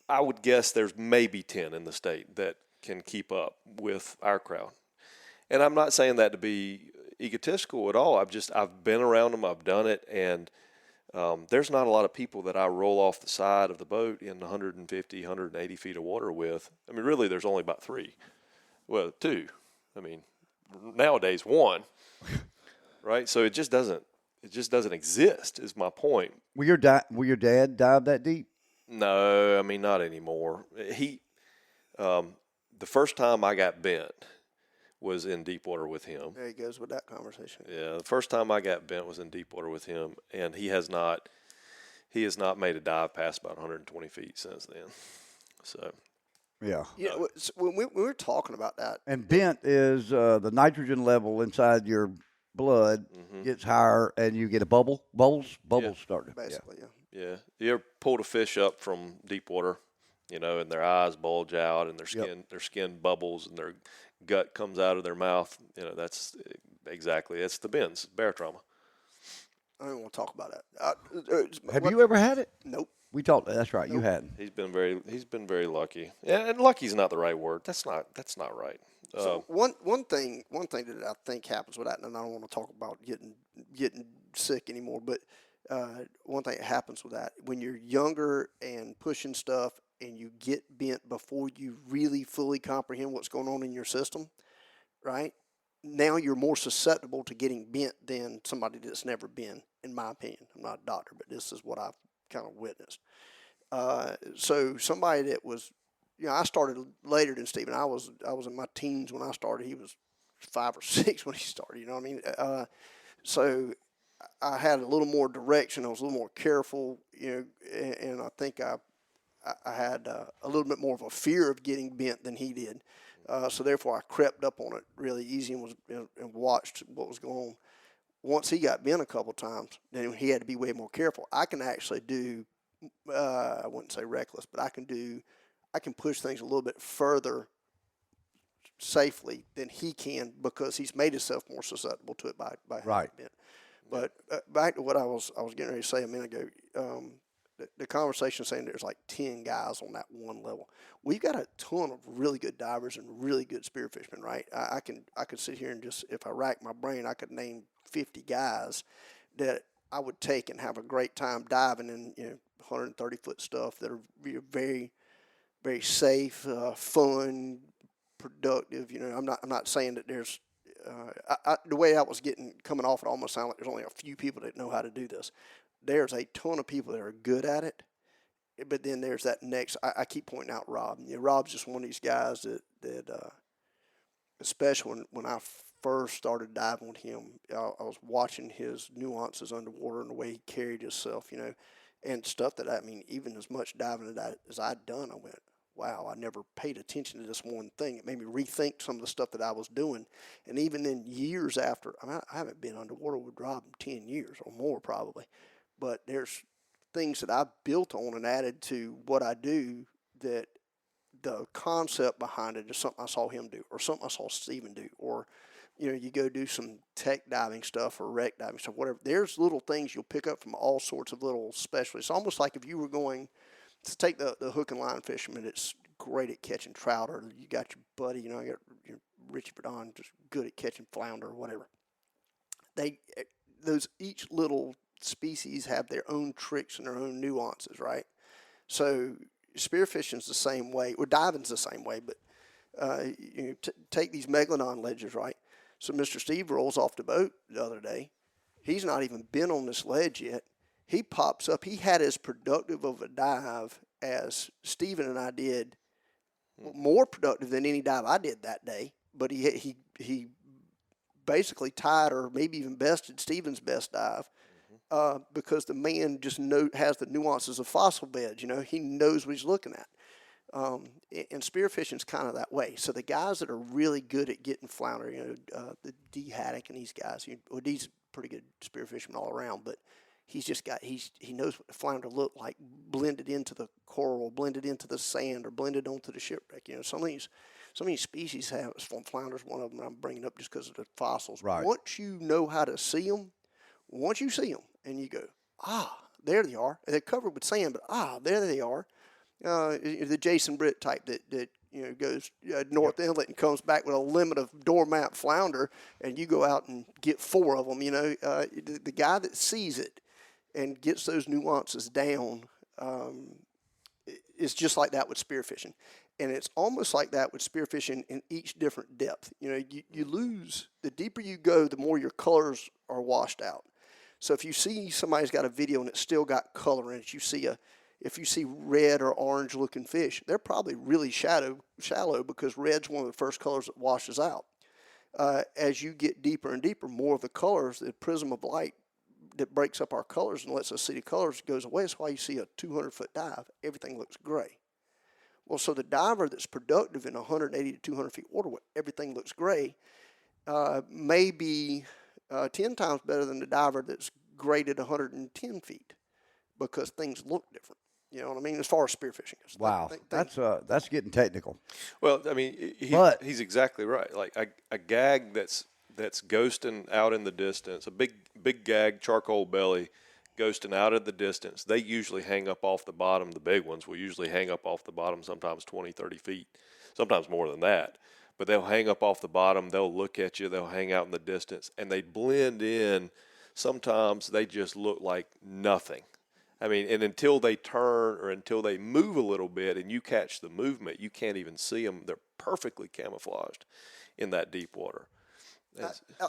I would guess there's maybe 10 in the state that can keep up with our crowd. And I'm not saying that to be egotistical at all. I've been around them. I've done it. And there's not a lot of people that I roll off the side of the boat in 150, 180 feet of water with. Really, there's only about 3. Well, 2. Nowadays, 1. Right? So it just doesn't exist, is my point. Will your dad dive that deep? No, not anymore. The first time I got bent was in deep water with him. There he goes with that conversation. Yeah, the first time I got bent was in deep water with him, and he has not made a dive past about 120 feet since then. So. Yeah. When we were talking about that. And bent is the nitrogen level inside your blood gets higher, and you get a bubbles starting. Basically, yeah. You ever pulled a fish up from deep water, and their eyes bulge out, and their skin bubbles, and their gut comes out of their mouth? That's it's the bends, bear trauma. I don't want to talk about that. Have you ever had it? Nope. We talked. That's right. Nope. You hadn't. He's been very lucky. Yeah, and lucky's not the right word. That's not right. So one thing that I think happens with that, and I don't want to talk about getting sick anymore, but one thing that happens with that, when you're younger and pushing stuff and you get bent before you really fully comprehend what's going on in your system, right? Now you're more susceptible to getting bent than somebody that's never been, in my opinion. I'm not a doctor, but this is what I've kind of witnessed. So somebody that was I started later than Stephen. I was in my teens when I started. He was 5 or 6 when he started. You know what I mean? So I had a little more direction. I was a little more careful. And I think I had a little bit more of a fear of getting bent than he did. So therefore, I crept up on it really easy and watched what was going on. Once he got bent a couple times, then he had to be way more careful. I can actually do, I wouldn't say reckless, but I can push things a little bit further safely than he can because he's made himself more susceptible to it by having it bent. But back to what I was getting ready to say a minute ago. The conversation saying there's like 10 guys on that one level. We've got a ton of really good divers and really good spearfishermen, right? I could sit here and just, if I rack my brain, I could name 50 guys that I would take and have a great time diving in 130-foot stuff that are very, very safe, fun, productive. I'm not saying that there's the way I was coming off, it almost sounded like there's only a few people that know how to do this. There's a ton of people that are good at it, but then there's that next. I keep pointing out Rob. Rob's just one of these guys that especially when I first started diving with him, I was watching his nuances underwater and the way he carried himself, and stuff that even as much diving as I'd done, I went, wow, I never paid attention to this one thing. It made me rethink some of the stuff that I was doing, and even in years after, I haven't been underwater with Rob in 10 years or more probably. But there's things that I've built on and added to what I do that the concept behind it is something I saw him do or something I saw Stephen do. Or, you go do some tech diving stuff or wreck diving stuff, whatever. There's little things you'll pick up from all sorts of little specialists. It's almost like if you were going to take the hook and line fisherman that's great at catching trout, or you got your buddy, I got Richie Verdon, just good at catching flounder or whatever. Each little species have their own tricks and their own nuances, right? So spearfishing's the same way, or diving's the same way, but take these megalodon ledges, right? So Mr. Steve rolls off the boat the other day. He's not even been on this ledge yet. He pops up. He had as productive of a dive as Stephen and I did, more productive than any dive I did that day, but he basically tied or maybe even bested Stephen's best dive. Because the man just has the nuances of fossil beds. He knows what he's looking at. And spearfishing's kind of that way. So the guys that are really good at getting flounder, the D Haddock and these guys, D's pretty good spearfisherman all around, but he's just he knows what the flounder look like, blended into the coral, blended into the sand, or blended onto the shipwreck. Some of these species have, flounder's one of them I'm bringing up just because of the fossils. Right. Once you know how to see them, and you go, there they are. They're covered with sand, but there they are. The Jason Britt type that goes North Inlet and comes back with a limit of doormat flounder, and you go out and get 4 of them. The guy that sees it and gets those nuances down is just like that with spearfishing. And it's almost like that with spearfishing in each different depth. You lose, the deeper you go, the more your colors are washed out. So if you see somebody's got a video and it's still got color in it, if you see red or orange looking fish, they're probably really shallow because red's one of the first colors that washes out. As you get deeper and deeper, more of the colors, the prism of light that breaks up our colors and lets us see the colors goes away. That's why you see a 200-foot dive. Everything looks gray. Well, so the diver that's productive in 180 to 200 feet water where everything looks gray may be 10 times better than the diver that's great at 110 feet because things look different. You know what I mean? As far as spearfishing goes. Wow, that's getting technical. Well, he's exactly right. Like a gag that's ghosting out in the distance, a big gag, charcoal belly, ghosting out of the distance. They usually hang up off the bottom. The big ones will usually hang up off the bottom sometimes 20, 30 feet, sometimes more than that. But they'll hang up off the bottom. They'll look at you. They'll hang out in the distance, and they blend in. Sometimes they just look like nothing. And until they turn or until they move a little bit and you catch the movement, you can't even see them. They're perfectly camouflaged in that deep water.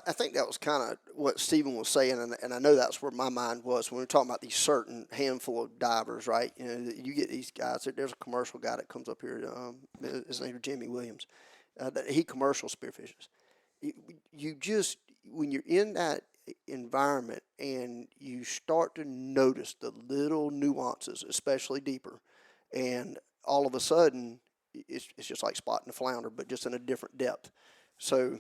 I think that was kind of what Stephen was saying, and I know that's where my mind was when we were talking about these certain handful of divers, right? You know, you get these guys. There's a commercial guy that comes up here. His name is Jimmy Williams. He commercial spearfishes. You just, when you're in that environment and you start to notice the little nuances, especially deeper, and all of a sudden it's just like spotting a flounder, but just in a different depth. So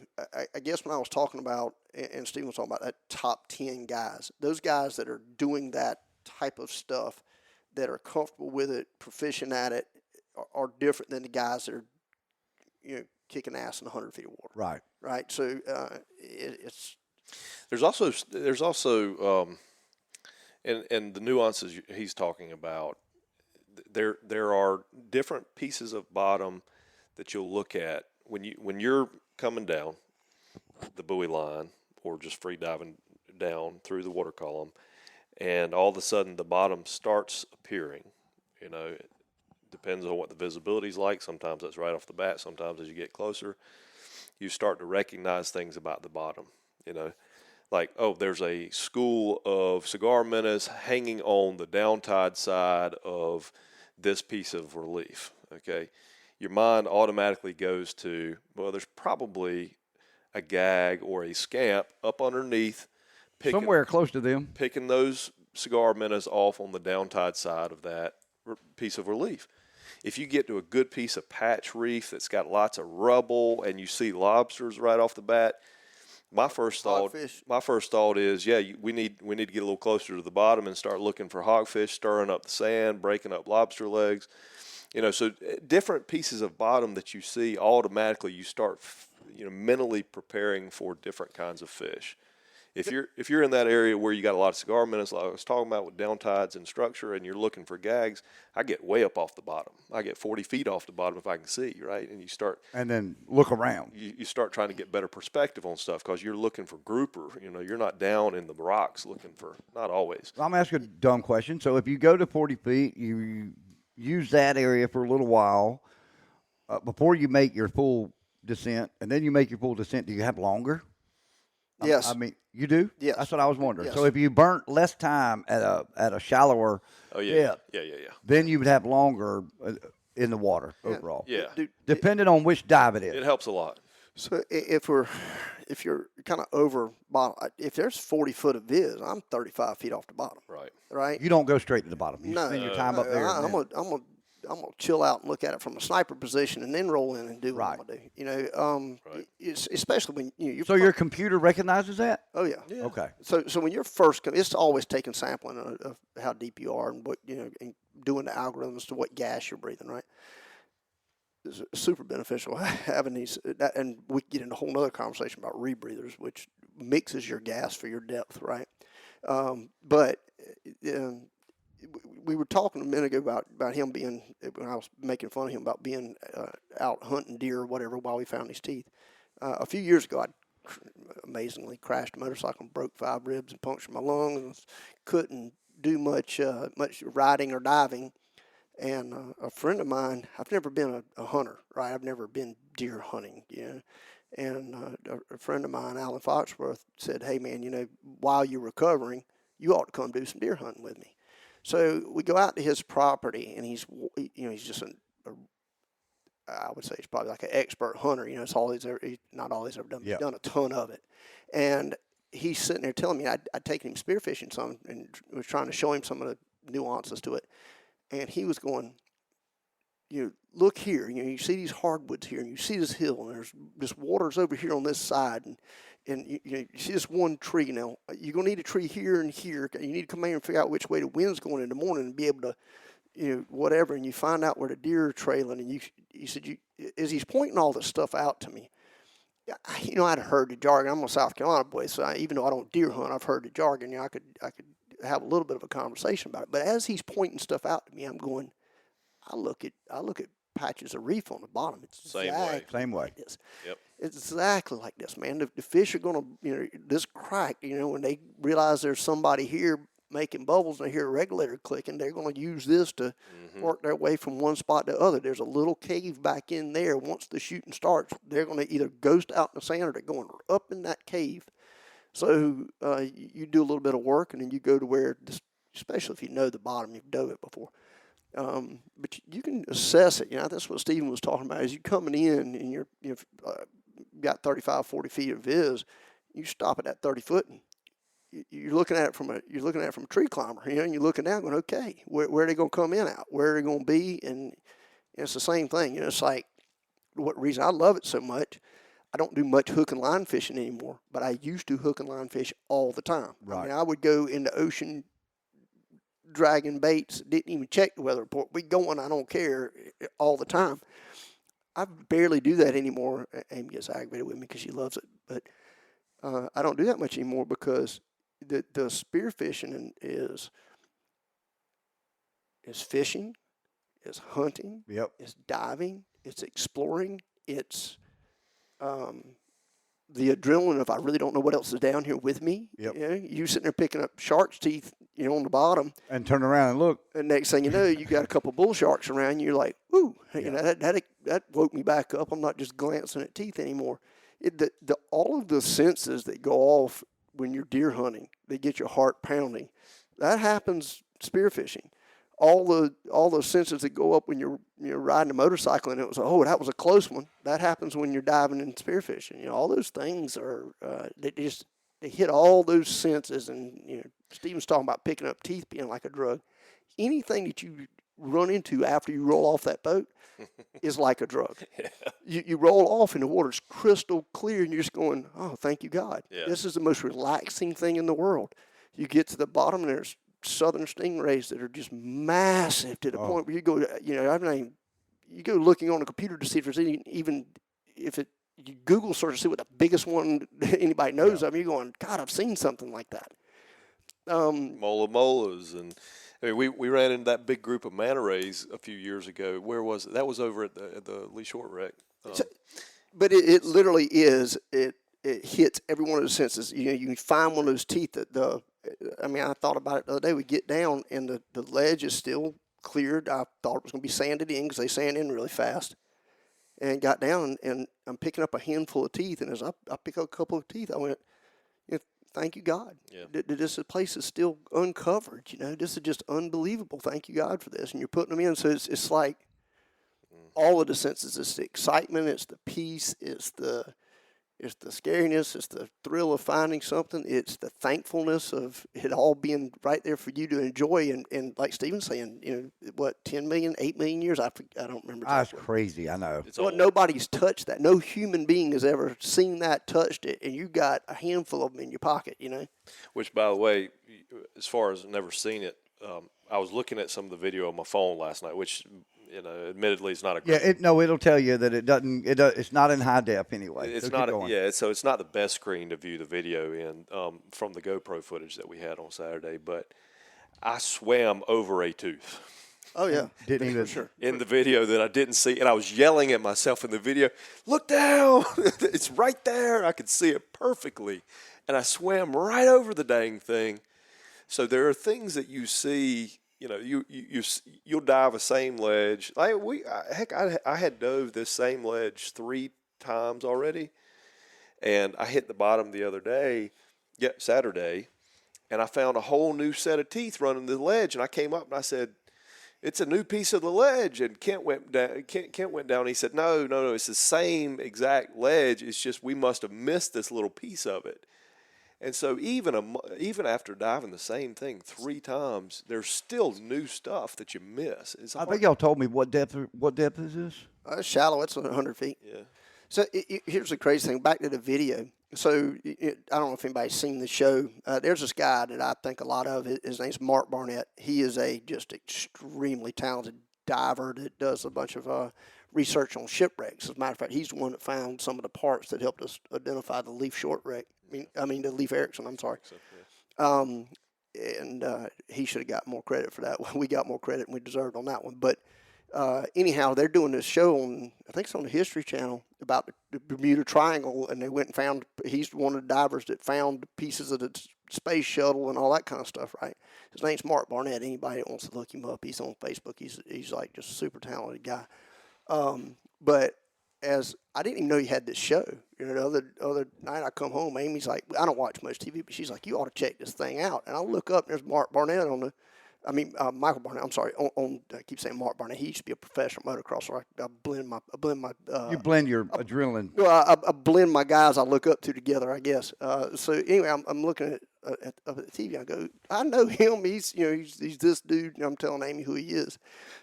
I guess when I was talking about, and Stephen was talking about that top 10 guys, those guys that are doing that type of stuff, that are comfortable with it, proficient at it, are different than the guys that are, kicking ass in 100 feet of water. Right. Right. So it's. There's also and the nuances he's talking about. There are different pieces of bottom that you'll look at when you're coming down the buoy line or just free diving down through the water column, and all of a sudden the bottom starts appearing. It depends on what the visibility's like. Sometimes that's right off the bat. Sometimes as you get closer, you start to recognize things about the bottom. Like, oh, there's a school of cigar minnows hanging on the downtide side of this piece of relief. Okay. Your mind automatically goes to, well, there's probably a gag or a scamp up underneath, somewhere close to them, picking those cigar minnows off on the downtide side of that piece of relief. If you get to a good piece of patch reef that's got lots of rubble and you see lobsters right off the bat, my first thought is, we need to get a little closer to the bottom and start looking for hogfish, stirring up the sand, breaking up lobster legs. So different pieces of bottom that you see, automatically you start, mentally preparing for different kinds of fish. If you're in that area where you got a lot of cigar minnows, like I was talking about with down tides and structure, and you're looking for gags, I get way up off the bottom. I get 40 feet off the bottom if I can see, right? And you start, and then look around. You start trying to get better perspective on stuff because you're looking for grouper. You're not down in the rocks looking for. Not always. I'm asking a dumb question. So if you go to 40 feet, you use that area for a little while before you make your full descent, and then you make your full descent. Do you have longer? Yes. I mean, you do? Yes. That's what I was wondering. Yes. So if you burnt less time at a shallower depth, then you would have longer in the water overall. Yeah. Depending on which dive it is. It helps a lot. So if you're kind of over bottom, if there's 40 foot of viz, I'm 35 feet off the bottom. Right. Right. You don't go straight to the bottom. You no, spend your time up there. I'm gonna chill out and look at it from a sniper position, and then roll in and do what I'm gonna do. Especially when you're. So your computer recognizes that? Oh yeah. Okay. So when you're first, it's always taking sampling of how deep you are and what and doing the algorithms to what gas you're breathing, right? It's super beneficial having these, and we get into a whole other conversation about rebreathers, which mixes your gas for your depth, right? But we were talking a minute ago about him being, when I was making fun of him about being out hunting deer or whatever while we found his teeth. A few years ago, I amazingly crashed a motorcycle and broke 5 ribs and punctured my lung and couldn't do much riding or diving. And a friend of mine, I've never been a hunter, right? I've never been deer hunting, And a friend of mine, Alan Foxworth, said, "Hey, man, while you're recovering, you ought to come do some deer hunting with me." So we go out to his property, and he's just I would say he's probably like an expert hunter. It's all not all he's ever done, but he's done a ton of it. And he's sitting there telling me I'd taken him spearfishing some and was trying to show him some of the nuances to it. And he was going, look here, you see these hardwoods here, and you see this hill, and there's this water's over here on this side, and you see this one tree. Now, you're going to need a tree here and here. You need to come here and figure out which way the wind's going in the morning and be able to, whatever, and you find out where the deer are trailing. And he said, as he's pointing all this stuff out to me, I'd heard the jargon. I'm a South Carolina boy, so even though I don't deer hunt, I've heard the jargon. I could have a little bit of a conversation about it. But as he's pointing stuff out to me, I'm going, I look at patches of reef on the bottom. It's Same way. Like this. Yep. It's exactly like this, man. The fish are going to, this crack, when they realize there's somebody here making bubbles and they hear a regulator clicking, they're going to use this to work their way from one spot to the other. There's a little cave back in there. Once the shooting starts, they're going to either ghost out in the sand or they're going up in that cave. So you do a little bit of work, and then you go to where, especially if you know the bottom, you've dove it before. But you can assess it. That's what Stephen was talking about. As you coming in and you've got 35, 40 feet of viz, you stop at that 30 foot and you're looking at it from a tree climber, and you're looking down going, okay, where are they going to come in at? Where are they going to be? And it's the same thing. It's like, what reason I love it so much, I don't do much hook and line fishing anymore, but I used to hook and line fish all the time. Right. I mean, I would go in the ocean dragging baits, didn't even check the weather report. We going, I don't care, all the time. I barely do that anymore. Amy gets aggravated with me because she loves it, but I don't do that much anymore because the spearfishing is fishing, it's hunting, it's diving, it's exploring, it's the adrenaline of I really don't know what else is down here with me. You sitting there picking up shark's teeth, on the bottom, and turn around and look. And next thing you know, you got a couple bull sharks around you. You're like, ooh, that woke me back up. I'm not just glancing at teeth anymore. All of the senses that go off when you're deer hunting, they get your heart pounding. That happens spearfishing. All the senses that go up when you're riding a motorcycle and it was that was a close one. That happens when you're diving and spearfishing. All those things are they hit all those senses. And Stephen's talking about picking up teeth being like a drug. Anything that you run into after you roll off that boat is like a drug. You roll off and the water's crystal clear and you're just going, oh, thank you, God. This is the most relaxing thing in the world. You get to the bottom and there's southern stingrays that are just massive to the point where you go, you go looking on a computer to see if there's you Google search to see what the biggest one anybody knows of. You're going, God, I've seen something like that. Molas, and I mean, we ran into that big group of manta rays a few years ago. Where was it? That was over at the Lee Short Wreck. But it literally is. It hits every one of the senses. You can find one of those teeth that I thought about it the other day. We get down and the ledge is still cleared. I thought it was going to be sanded in because they sand in really fast. And got down and I'm picking up a handful of teeth. And as I pick up a couple of teeth, I went, thank you, God. This place is still uncovered. This is just unbelievable. Thank you, God, for this. And you're putting them in. So it's like all of the senses. It's the excitement. It's the peace. It's the scariness. It's the thrill of finding something. It's the thankfulness of it all being right there for you to enjoy. And like Stephen's saying, 10 million, 8 million years? I don't remember. That's crazy. I know. Nobody's touched that. No human being has ever seen that, touched it, and you got a handful of them in your pocket, Which, by the way, as far as never seen it, I was looking at some of the video on my phone last night, which admittedly, it's not a great. It'll tell you that it's not in high def anyway. It's so not. So it's not the best screen to view the video in from the GoPro footage that we had on Saturday. But I swam over a tooth. Oh yeah, didn't even sure in the video that I didn't see, and I was yelling at myself in the video. Look down! It's right there. I could see it perfectly, and I swam right over the dang thing. So there are things that you see. You'll dive a same ledge. I had dove this same ledge 3 times already, and I hit the bottom the other day, Saturday, and I found a whole new set of teeth running the ledge. And I came up and I said, "It's a new piece of the ledge." And Kent went down. Kent went down. And he said, "No, it's the same exact ledge. It's just we must have missed this little piece of it." And so even after diving the same thing 3 times, there's still new stuff that you miss. I think y'all told me what depth is this? It's shallow. It's 100 feet. Yeah. So here's the crazy thing. Back to the video. So I don't know if anybody's seen the show. There's this guy that I think a lot of. His name's Mark Barnett. He is a just extremely talented diver that does a bunch of research on shipwrecks. As a matter of fact, he's the one that found some of the parts that helped us identify the Leaf Short wreck. I mean the Leif Erikson, I'm sorry. And he should have got more credit for that one. We got more credit than we deserved on that one. But anyhow, they're doing this show on, I think it's on the History Channel, about the Bermuda Triangle, and they went and found, he's one of the divers that found pieces of the space shuttle and all that kind of stuff, right? His name's Mark Barnett. Anybody that wants to look him up, he's on Facebook. He's like just a super talented guy. But as I didn't even know he had this show. You know, the other night I come home, Amy's like, I don't watch much TV, but she's like, you ought to check this thing out. And I look up, and there's Mark Barnett on the. Michael Barnett. I'm sorry. I keep saying Mark Barnett. He used to be a professional motocrosser. I blend my. You blend your adrenaline. Well, I blend my guys I look up to together, I guess. So anyway, I'm looking at the TV. I go, I know him. He's this dude. And I'm telling Amy who he is,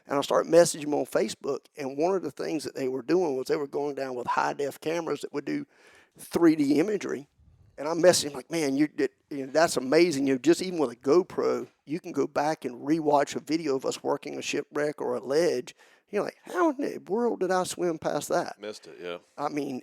and I start messaging him on Facebook. And one of the things that they were doing was they were going down with high def cameras that would do 3D imagery. And I messaged him like, man, that's amazing. Just even with a GoPro, you can go back and rewatch a video of us working a shipwreck or a ledge. You're like, how in the world did I swim past that? Missed it, yeah. I mean,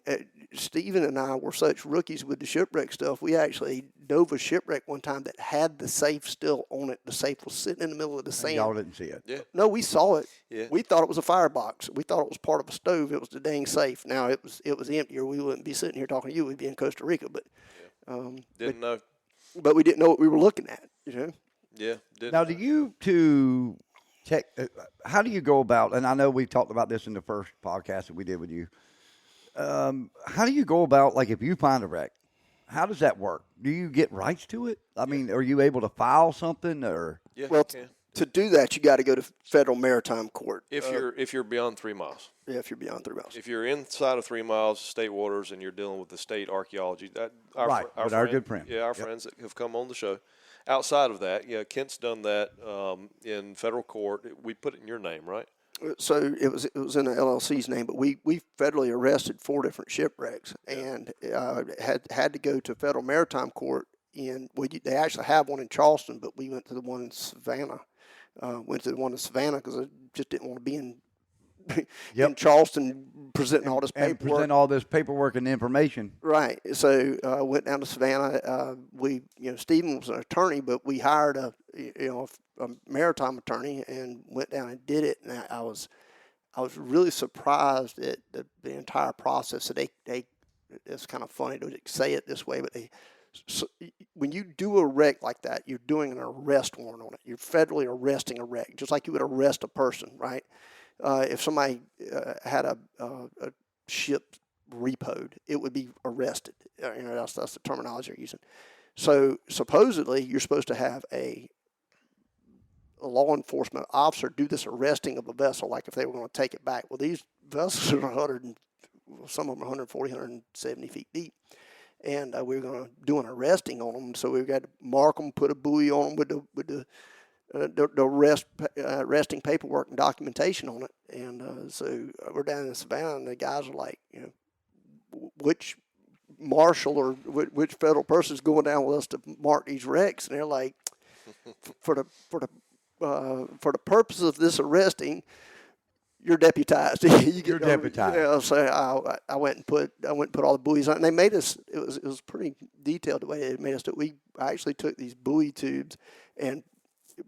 Stephen and I were such rookies with the shipwreck stuff. We actually dove a shipwreck one time that had the safe still on it. The safe was sitting in the middle of the sand. Y'all didn't see it. Yeah. No, we saw it. Yeah. We thought it was a firebox. We thought it was part of a stove. It was the dang safe. Now it was empty, or we wouldn't be sitting here talking to you. We'd be in Costa Rica. But didn't know. But we didn't know what we were looking at. Yeah. Now, do you two check? How do you go about? And I know we talked about this in the first podcast that we did with you. How do you go about, like, if you find a wreck? How does that work? Do you get rights to it? I mean, are you able to file something or? Yeah. Well, to do that, you got to go to federal maritime court. If you're beyond 3 miles. Yeah, if you're beyond 3 miles. If you're inside of 3 miles, state waters, and you're dealing with the state archaeology, our good friend. Yeah, our friends that have come on the show. Outside of that, Kent's done that in federal court. We put it in your name, right? So it was in the LLC's name, but we federally arrested 4 different shipwrecks and had to go to federal maritime court. They actually have one in Charleston, but we went to the one in Savannah. Because I just didn't want to be in Charleston presenting all this paperwork. And present all this paperwork and information. Right. So I went down to Savannah. Stephen was an attorney, but we hired a maritime attorney and went down and did it. And I was really surprised at the entire process. So it's kind of funny to say it this way, but when you do a wreck like that, you're doing an arrest warrant on it. You're federally arresting a wreck, just like you would arrest a person, right? If somebody had a ship repoed, it would be arrested. That's the terminology they're using. So supposedly, you're supposed to have a law enforcement officer do this arresting of a vessel, like if they were going to take it back. Well, these vessels are some of them are 140, 170 feet deep. And we were going to do an arresting on them, so we got to mark them, put a buoy on them with the arresting paperwork and documentation on it. And so we're down in Savannah, and the guys are like, which marshal or which federal person is going down with us to mark these wrecks? And they're like, for the purpose of this arresting, you're deputized. You're deputized. Yeah, so I went and put all the buoys on, and they made us. It was pretty detailed the way they made us do it. I actually took these buoy tubes and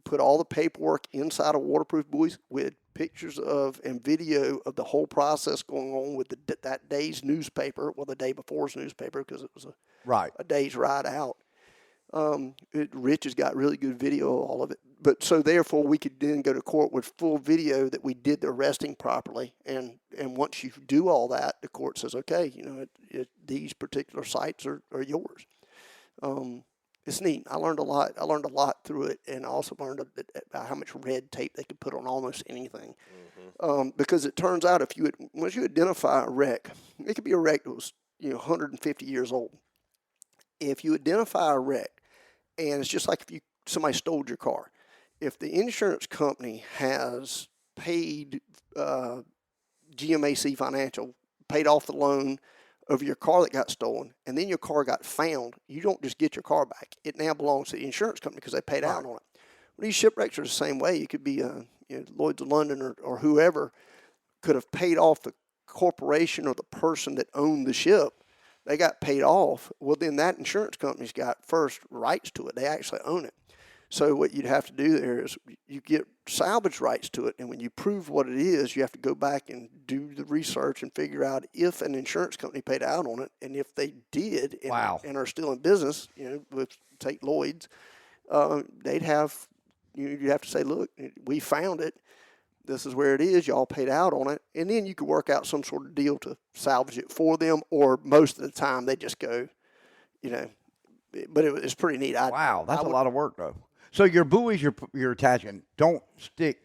put all the paperwork inside of waterproof buoys with pictures of and video of the whole process going on with that day's newspaper, the day before's newspaper, because it was a day's ride out. Rich has got really good video of all of it. But so therefore we could then go to court with full video that we did the arresting properly. And once you do all that, the court says, okay, these particular sites are yours. It's neat. I learned a lot. I learned a lot through it, and I also learned about how much red tape they could put on almost anything. Mm-hmm. Because it turns out once you identify a wreck, it could be a wreck that was 150 years old. If you identify a wreck, and it's just like if somebody stole your car. If the insurance company has paid GMAC Financial, paid off the loan of your car that got stolen, and then your car got found, you don't just get your car back. It now belongs to the insurance company because they paid out on it. Well, these shipwrecks are the same way. It could be Lloyd's of London or whoever could have paid off the corporation or the person that owned the ship. They got paid off. Well, then that insurance company's got first rights to it. They actually own it. So what you'd have to do there is you get salvage rights to it, and when you prove what it is, you have to go back and do the research and figure out if an insurance company paid out on it, and if they did and are still in business, with take Lloyd's, they'd have you'd have to say, look, we found it. This is where it is. Y'all paid out on it, and then you could work out some sort of deal to salvage it for them. Or most of the time, they just go, But it's pretty neat. Wow, that's a lot of work, though. So your buoys you're attaching don't stick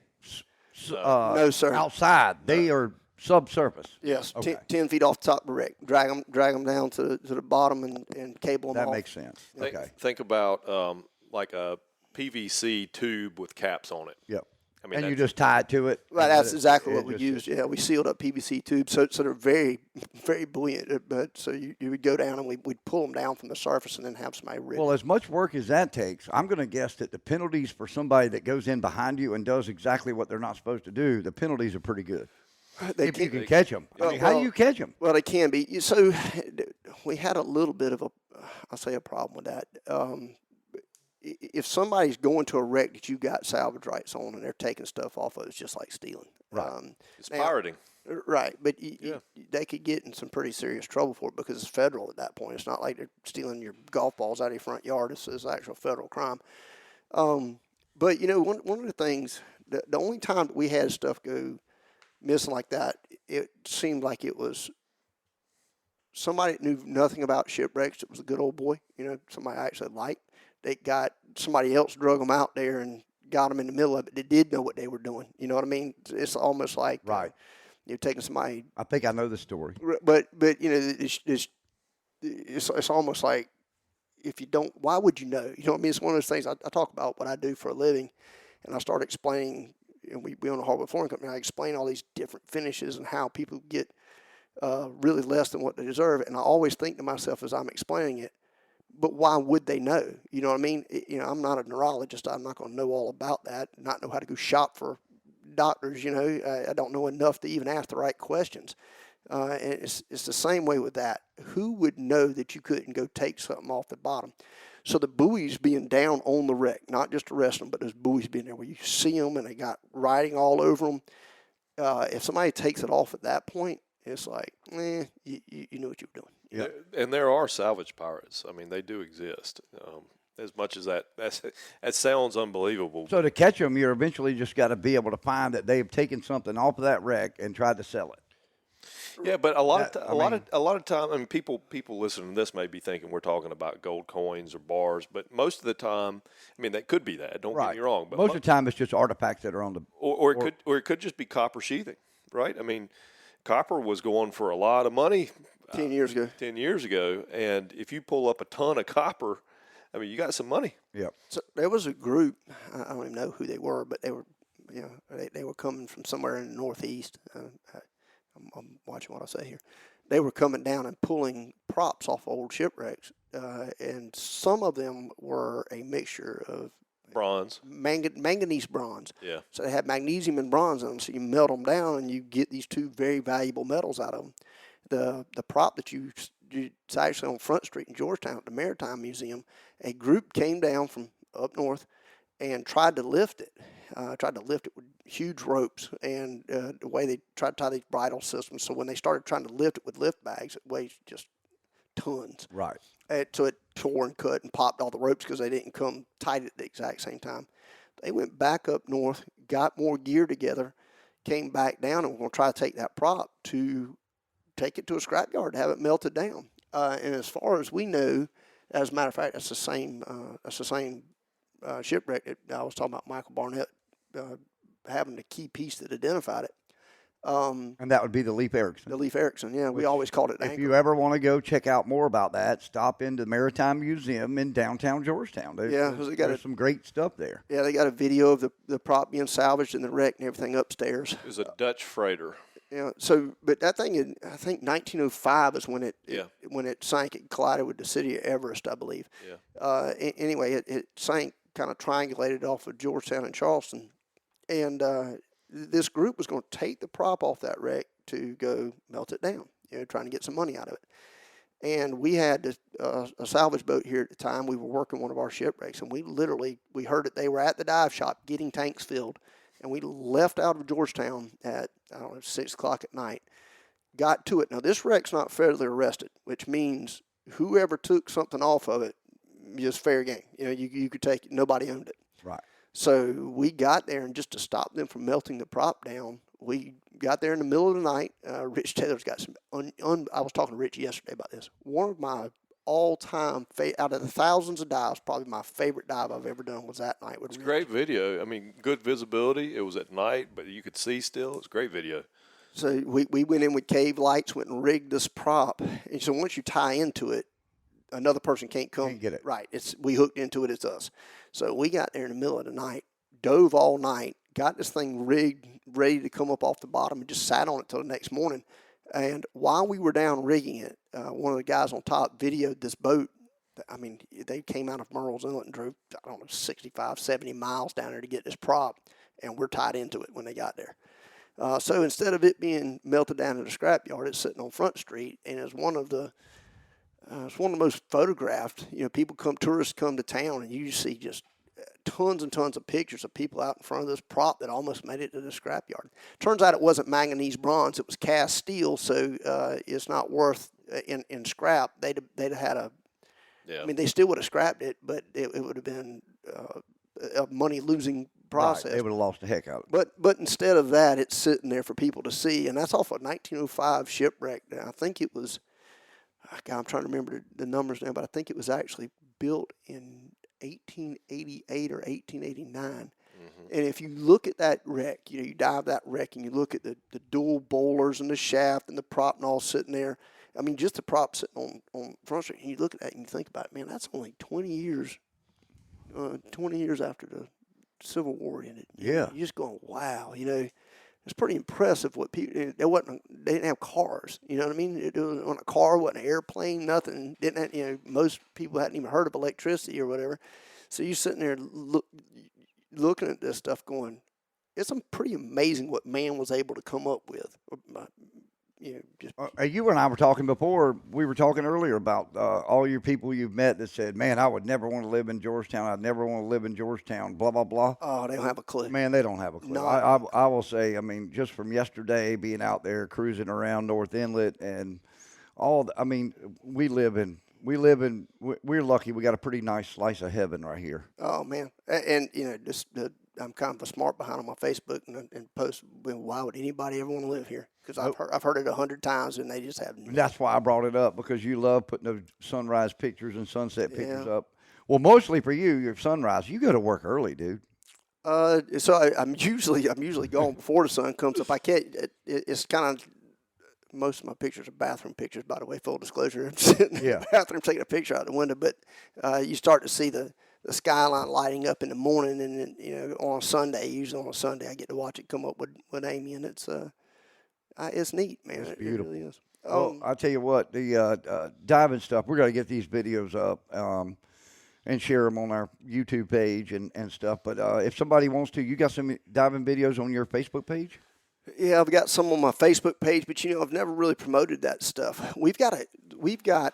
no, sir. outside. They are subsurface. Yes, Okay. 10 feet off the top of the wreck. Drag them down to the bottom and cable them off. That makes sense. Okay. Think about like a PVC tube with caps on it. Yep. I mean, and you just tie it to it. Right, that's exactly what we used. Yeah, we sealed up PVC tubes, so they're very, very buoyant. But so you would go down and we'd pull them down from the surface and then have somebody rig. Well, as much work as that takes, I'm going to guess that the penalties for somebody that goes in behind you and does exactly what they're not supposed to do, the penalties are pretty good. If you can catch them. I mean, how do you catch them? Well, they can be. So we had a little bit of a problem with that. If somebody's going to a wreck that you got salvage rights on and they're taking stuff off of it, it's just like stealing. Right. It's pirating. Right, but they could get in some pretty serious trouble for it because it's federal at that point. It's not like they're stealing your golf balls out of your front yard. It's actual federal crime. But, one of the things, the only time that we had stuff go missing like that, it seemed like it was somebody that knew nothing about shipwrecks. It was a good old boy, somebody I actually liked. They got somebody else drug them out there and got them in the middle of it. They did know what they were doing. You know what I mean? It's almost like right. You're taking somebody. I think I know the story. But it's almost like if you don't, why would you know? You know what I mean? It's one of those things. I talk about what I do for a living, and I start explaining. And we own a hardwood flooring company. I explain all these different finishes and how people get really less than what they deserve. And I always think to myself as I'm explaining it, but why would they know? You know what I mean? I'm not a neurologist. I'm not going to know all about that, not know how to go shop for doctors. I don't know enough to even ask the right questions. And it's the same way with that. Who would know that you couldn't go take something off the bottom? So the buoys being down on the wreck, not just the rest of them, but those buoys being there where you see them and they got writing all over them. If somebody takes it off at that point, it's like, you know what you were doing. Yeah. And there are salvage pirates. I mean, they do exist. As much as that sounds unbelievable. So to catch them, you're eventually just got to be able to find that they've taken something off of that wreck and tried to sell it. Yeah, but a lot of time, I mean, people listening to this may be thinking we're talking about gold coins or bars, but most of the time, I mean, that could be that. Don't get me wrong. But most of the time, it's just artifacts that are on the or it could just be copper sheathing, right? I mean, copper was going for a lot of money 10 years ago. 10 years ago, and if you pull up a ton of copper, I mean, you got some money. Yeah. So there was a group. I don't even know who they were, but they were, they were coming from somewhere in the Northeast. I'm watching what I say here. They were coming down and pulling props off old shipwrecks, and some of them were a mixture of bronze, manganese bronze. Yeah. So they had magnesium and bronze in them. So you melt them down, and you get these two very valuable metals out of them. The prop that it's actually on Front Street in Georgetown at the Maritime Museum. A group came down from up north and tried to lift it. With huge ropes, and the way they tried to tie these bridle systems. So when they started trying to lift it with lift bags, it weighs just tons. Right. So it tore and cut and popped all the ropes because they didn't come tight at the exact same time. They went back up north, got more gear together, came back down, and we're going to try to take that prop to take it to a scrapyard to have it melted down. And as far as we know, as a matter of fact, that's the same shipwreck that I was talking about. Michael Barnett having the key piece that identified it. And that would be the Leif Erikson. The Leif Erikson, yeah. We always called it the If anchor. you ever want to go check out more about that, stop into the Maritime Museum in downtown Georgetown. There's some great stuff there. Yeah, they got a video of the prop being salvaged and the wreck and everything upstairs. It was a Dutch freighter. Yeah, but that thing, I think 1905 is when it sank. It collided with the city of Everest, I believe. Yeah. Anyway, it sank, kind of triangulated off of Georgetown and Charleston. And this group was going to take the prop off that wreck to go melt it down, trying to get some money out of it. And we had a salvage boat here at the time. We were working one of our shipwrecks, and we heard that they were at the dive shop getting tanks filled, and we left out of Georgetown at, I don't know, 6 o'clock at night, got to it. Now, this wreck's not federally arrested, which means whoever took something off of it is fair game. You could take it. Nobody owned it. Right. So we got there, and just to stop them from melting the prop down, we got there in the middle of the night. Rich Taylor's got some. I was talking to Rich yesterday about this. One of my all-time out of the thousands of dives, probably my favorite dive I've ever done was that night with Rich. It's great video. I mean, good visibility. It was at night, but you could see still. It's great video. So we went in with cave lights, went and rigged this prop, and so once you tie into it, another person can't come. Can't get it. Right. We hooked into it. It's us. So we got there in the middle of the night, dove all night, got this thing rigged, ready to come up off the bottom, and just sat on it till the next morning. And while we were down rigging it, one of the guys on top videoed this boat. I mean, they came out of Murrells Inlet and drove, I don't know, 65, 70 miles down there to get this prop, and we're tied into it when they got there. So instead of it being melted down in the scrapyard, it's sitting on Front Street, and it's one of the most photographed. Tourists come to town, and you see just tons and tons of pictures of people out in front of this prop that almost made it to the scrapyard. Turns out it wasn't manganese bronze; it was cast steel, so it's not worth in scrap. They'd have had a. Yeah. I mean, they still would have scrapped it, but it would have been a money losing process. Right. They would have lost the heck out of it. But instead of that, it's sitting there for people to see, and that's off a 1905 shipwreck. I think it was. I'm trying to remember the numbers now, but I think it was actually built in 1888 or 1889. Mm-hmm. And if you look at that wreck, you dive that wreck and you look at the dual bowlers and the shaft and the prop and all sitting there. I mean, just the prop sitting on Front Street, and you look at that and you think about it, man, that's only 20 years after the Civil War ended. Yeah. You're just going, wow, it's pretty impressive what people. They didn't have cars. You know what I mean? It wasn't a car, wasn't an airplane, nothing. Didn't have, most people hadn't even heard of electricity or whatever. So you're sitting there looking at this stuff, going, it's pretty amazing what man was able to come up with. You and I were talking before. We were talking earlier about all your people you've met that said, "Man, I would never want to live in Georgetown. I'd never want to live in Georgetown." Blah blah blah. Oh, they don't have a clue. Man, they don't have a clue. No. I will say, I mean, just from yesterday, being out there cruising around North Inlet and all. I mean, we're lucky. We got a pretty nice slice of heaven right here. Oh man, and I'm kind of a smart behind on my Facebook and post. Well, why would anybody ever want to live here? Because I've heard it 100 times, and they just have. That's why I brought it up, because you love putting those sunrise pictures and sunset pictures up. Well, mostly for you, your sunrise. You go to work early, dude. So I'm usually gone before the sun comes up. I can't. It's kind of. Most of my pictures are bathroom pictures, by the way. Full disclosure, I'm sitting in the bathroom taking a picture out the window. But you start to see the skyline lighting up in the morning, and then on a Sunday, usually on a Sunday, I get to watch it come up with Amy, and it's neat, man. It's beautiful. It really is. Well, I'll tell you what, the diving stuff, we're going to get these videos up and share them on our YouTube page and stuff. But if somebody wants to, you got some diving videos on your Facebook page? Yeah, I've got some on my Facebook page, but I've never really promoted that stuff. We've got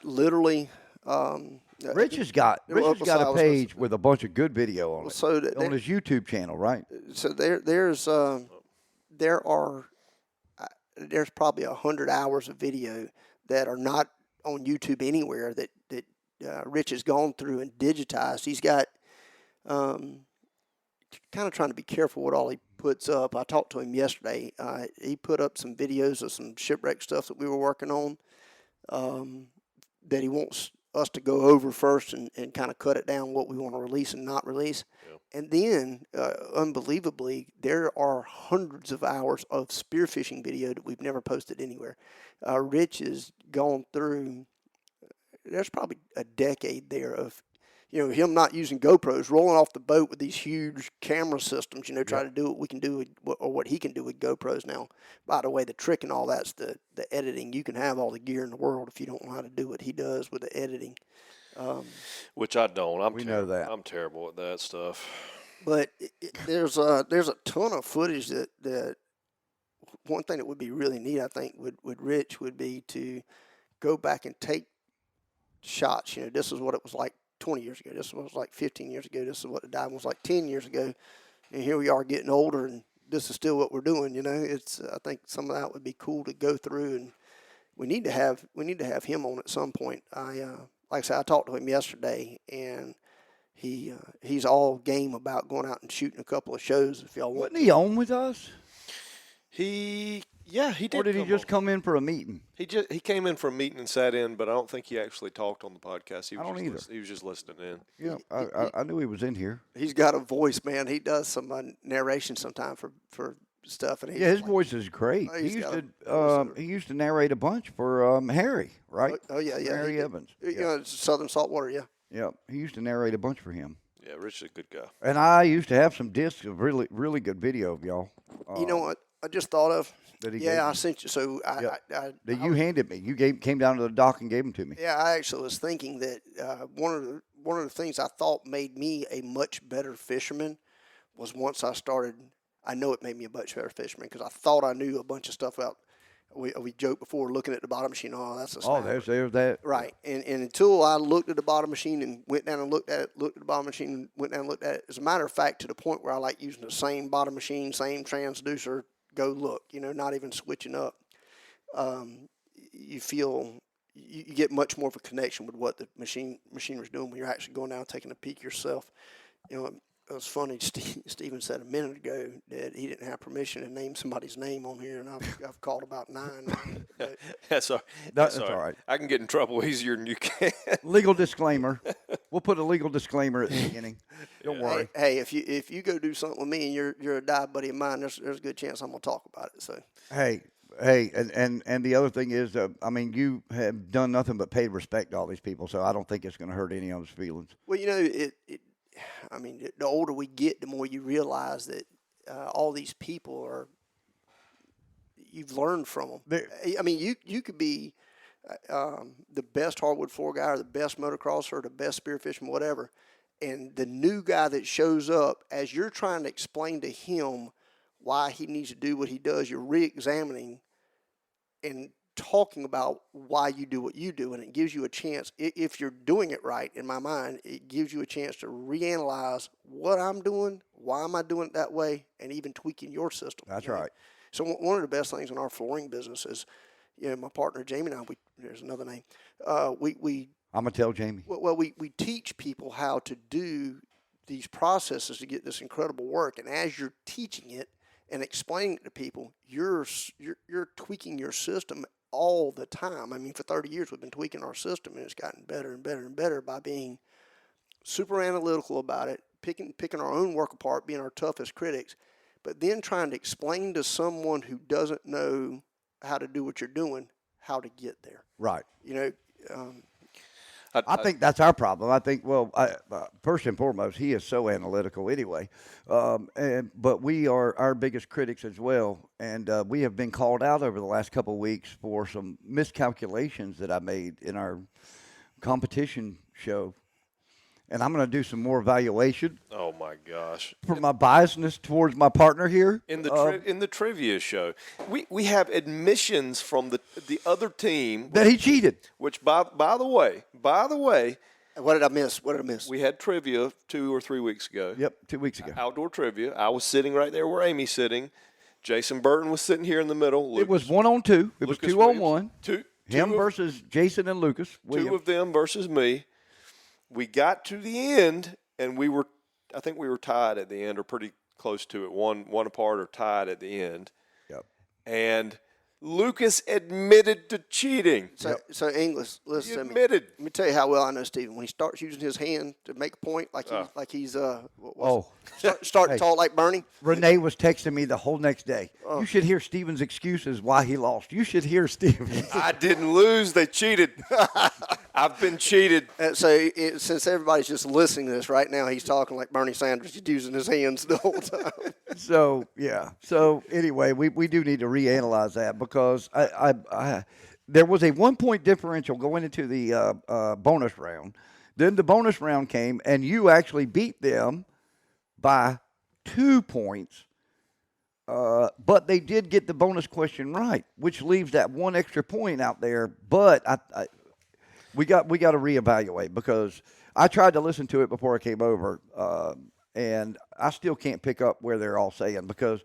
literally. Rich has got a page with a bunch of good video on it. So on his YouTube channel, right? So there's probably 100 hours of video that are not on YouTube anywhere that Rich has gone through and digitized. He's got kind of trying to be careful what all he puts up. I talked to him yesterday. He put up some videos of some shipwreck stuff that we were working on that he wants us to go over first and kind of cut it down what we want to release and not release. Yeah. And then, unbelievably, there are hundreds of hours of spearfishing video that we've never posted anywhere. Rich has gone through, there's probably a decade there of, him not using GoPros, rolling off the boat with these huge camera systems, trying to do what we can do or what he can do with GoPros now. By the way, the trick and all that's the editing. You can have all the gear in the world if you don't know how to do what he does with the editing. Which I don't. We know that. I'm terrible at that stuff. But there's a ton of footage that one thing that would be really neat, I think, with Rich would be to go back and take shots. This is what it was like 20 years ago. This is what it was like 15 years ago. This is what the diving was like 10 years ago. And here we are getting older, and this is still what we're doing. I think some of that would be cool to go through, and we need to have him on at some point. Like I said, I talked to him yesterday, and he's all game about going out and shooting a couple of shows if y'all want. Wasn't he on with us? He did. Or did he just come in for a meeting? He came in for a meeting and sat in, but I don't think he actually talked on the podcast. I don't either. He was just listening in. Yeah, I knew he was in here. He's got a voice, man. He does some narration sometimes for stuff, and his voice is great. He used to narrate a bunch for Harry, right? Oh yeah, Harry Evans. Southern Saltwater, yeah. Yeah, he used to narrate a bunch for him. Yeah, Rich is a good guy. And I used to have some discs of really, really good video of y'all. You know what I just thought of? I sent you. So that you handed me. You came down to the dock and gave them to me. Yeah, I actually was thinking that one of the things I thought made me a much better fisherman was once I started. I know it made me a much better fisherman because I thought I knew a bunch of stuff about. We joked before looking at the bottom machine. Oh, that's a snapper. There's that. Right, and until I looked at the bottom machine and went down and looked at it, looked at the bottom machine and went down and looked at it. As a matter of fact, to the point where I like using the same bottom machine, same transducer. Go look, not even switching up. You feel you get much more of a connection with what the machinery's doing when you're actually going down and taking a peek yourself. It was funny. Stephen said a minute ago that he didn't have permission to name somebody's name on here, and I've called about 9. That's all right. I can get in trouble easier than you can. Legal disclaimer. We'll put a legal disclaimer at the beginning. Don't worry. Hey, if you go do something with me and you're a dive buddy of mine, there's a good chance I'm gonna talk about it. So. Hey, and the other thing is, you have done nothing but paid respect to all these people, so I don't think it's going to hurt any of his feelings. Well, the older we get, the more you realize that all these people you've learned from them. You could be the best hardwood floor guy or the best motocrosser or the best spearfisherman, whatever, and the new guy that shows up, as you're trying to explain to him why he needs to do what he does, you're re-examining and talking about why you do what you do, and it gives you a chance, if you're doing it right, in my mind, it gives you a chance to reanalyze what I'm doing, why am I doing it that way, and even tweaking your system. That's right. So one of the best things in our flooring business is, my partner Jamie and I, there's another name, I'm going to tell Jamie. Well, we teach people how to do these processes to get this incredible work, and as you're teaching it and explaining it to people, you're tweaking your system all the time. For 30 years we've been tweaking our system, and it's gotten better and better and better by being super analytical about it, picking our own work apart, being our toughest critics, but then trying to explain to someone who doesn't know how to do what you're doing how to get there. Right. I think that's our problem. I think, first and foremost, he is so analytical anyway. But we are our biggest critics as well. And we have been called out over the last couple of weeks for some miscalculations that I made in our competition show. And I'm going to do some more evaluation. Oh, my gosh. For my biasness towards my partner here. In the trivia show, we have admissions from the other team. That he cheated. Which, by the way. What did I miss? We had trivia 2 or 3 weeks ago. Yep, 2 weeks ago. Outdoor trivia. I was sitting right there where Amy's sitting. Jason Burton was sitting here in the middle. It was 1-on-2. It was 2-on-1. Him two versus Jason and Lucas Williams. 2 of them versus me. We got to the end, and I think we were tied at the end, or pretty close to it, one apart or tied at the end. Yep. And Lucas admitted to cheating. So Inglis, listen to me. Admitted. Let me tell you how well I know Stephen. When he starts using his hand to make a point, he's starting to talk like Bernie. Renee was texting me the whole next day. You should hear Stephen's excuses why he lost. You should hear Stephen. I didn't lose. They cheated. I've been cheated. Since everybody's just listening to this right now, he's talking like Bernie Sanders. He's using his hands the whole time. So anyway, we do need to reanalyze that because there was a 1-point differential going into the bonus round. Then the bonus round came, and you actually beat them by 2 points. But they did get the bonus question right, which leaves that one extra point out there. But we got to reevaluate, because I tried to listen to it before I came over, and I still can't pick up where they're all saying, because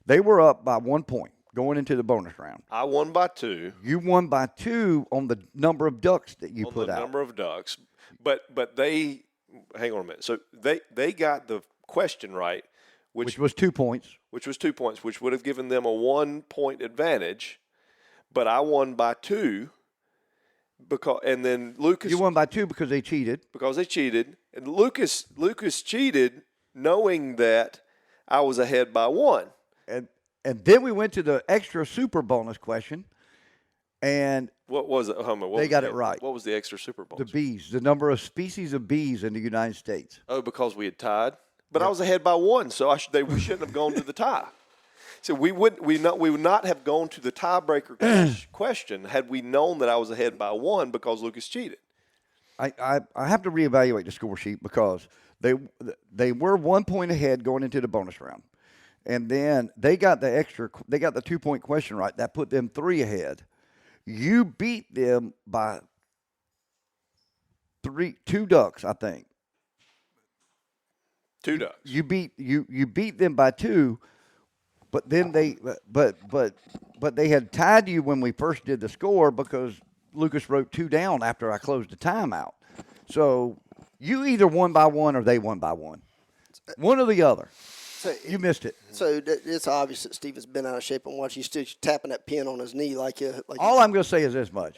they were up by 1 point going into the bonus round. I won by 2. You won by 2 on the number of ducks that you put out. On the number of ducks. But they, hang on a minute. So they got the question right, which was 2 points. Which was 2 points, which would have given them a 1 point advantage. But I won by 2 and then Lucas. You won by 2 because they cheated. Because they cheated, and Lucas cheated, knowing that I was ahead by 1. And then we went to the extra super bonus question, and what was it? They got it right. What was the extra super bonus? The bees, the number of species of bees in the United States. Oh, because we had tied, but I was ahead by 1, so we shouldn't have gone to the tie. So we would not have gone to the tiebreaker question had we known that I was ahead by 1 because Lucas cheated. I have to reevaluate the score sheet, because they were 1 point ahead going into the bonus round. And then they got the 2 point question right. That put them 3 ahead. You beat them by 2 ducks, I think. 2 ducks. You beat them by 2, but then but they had tied you when we first did the score, because Lucas wrote 2 down after I closed the timeout. So you either won by 1 or they won by 1. One or the other. So you missed it. So it's obvious that Steve has been out of shape and watch. He's still tapping that pin on his knee like all I'm going to say is this much.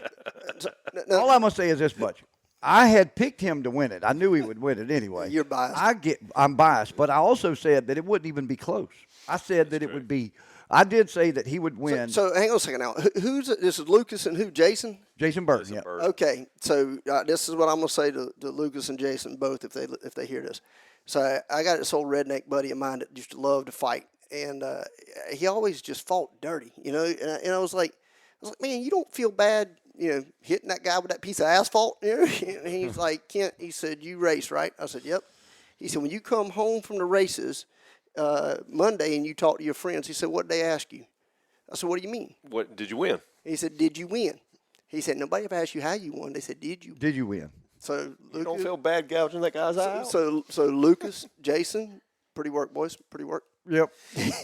All I'm going to say is this much. I had picked him to win it. I knew he would win it anyway. You're biased. I'm biased, but I also said that it wouldn't even be close. I said that it would be. I did say that he would win. So hang on a second now. Who's it? This is Lucas and who? Jason? Jason Burton. Yeah. Okay. So this is what I'm going to say to Lucas and Jason both if they hear this. So I got this old redneck buddy of mine that used to love to fight, and he always just fought dirty, and I was like, man, you don't feel bad, hitting that guy with that piece of asphalt, And he's like, Kent, he said, you race, right? I said, yep. He said, when you come home from the races Monday and you talk to your friends, he said, what did they ask you? I said, what do you mean? What did you win? He said, did you win? He said, nobody ever asked you how you won. They said, did you? Did you win? So you Lucas, don't feel bad gouging that guy's eye out? So Lucas, Jason, pretty work, boys, pretty work. Yep.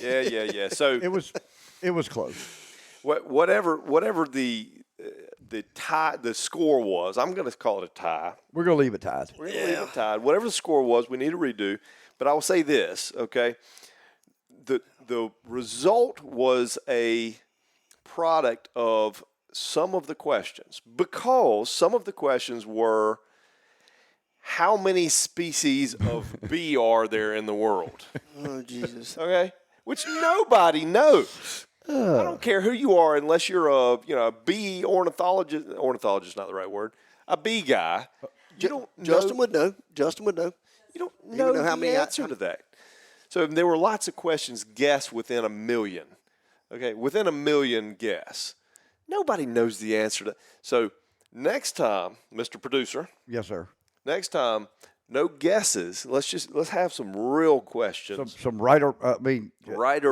Yeah. So it was close. Whatever the tie, the score was, I'm going to call it a tie. We're going to leave it tied. We're going to leave it tied. Whatever the score was, we need to redo. But I will say this, okay? The result was a product of some of the questions, because some of the questions were, how many species of bee are there in the world? Oh, Jesus. Okay? Which nobody knows. I don't care who you are, unless you're a bee ornithologist. Ornithologist is not the right word. A bee guy. Justin would know. You don't know how many answer to that. So there were lots of questions guessed within a million. Okay, within a million guess. Nobody knows the answer to. So next time, Mr. Producer. Yes, sir. Next time, no guesses. Let's have some real questions. Some right or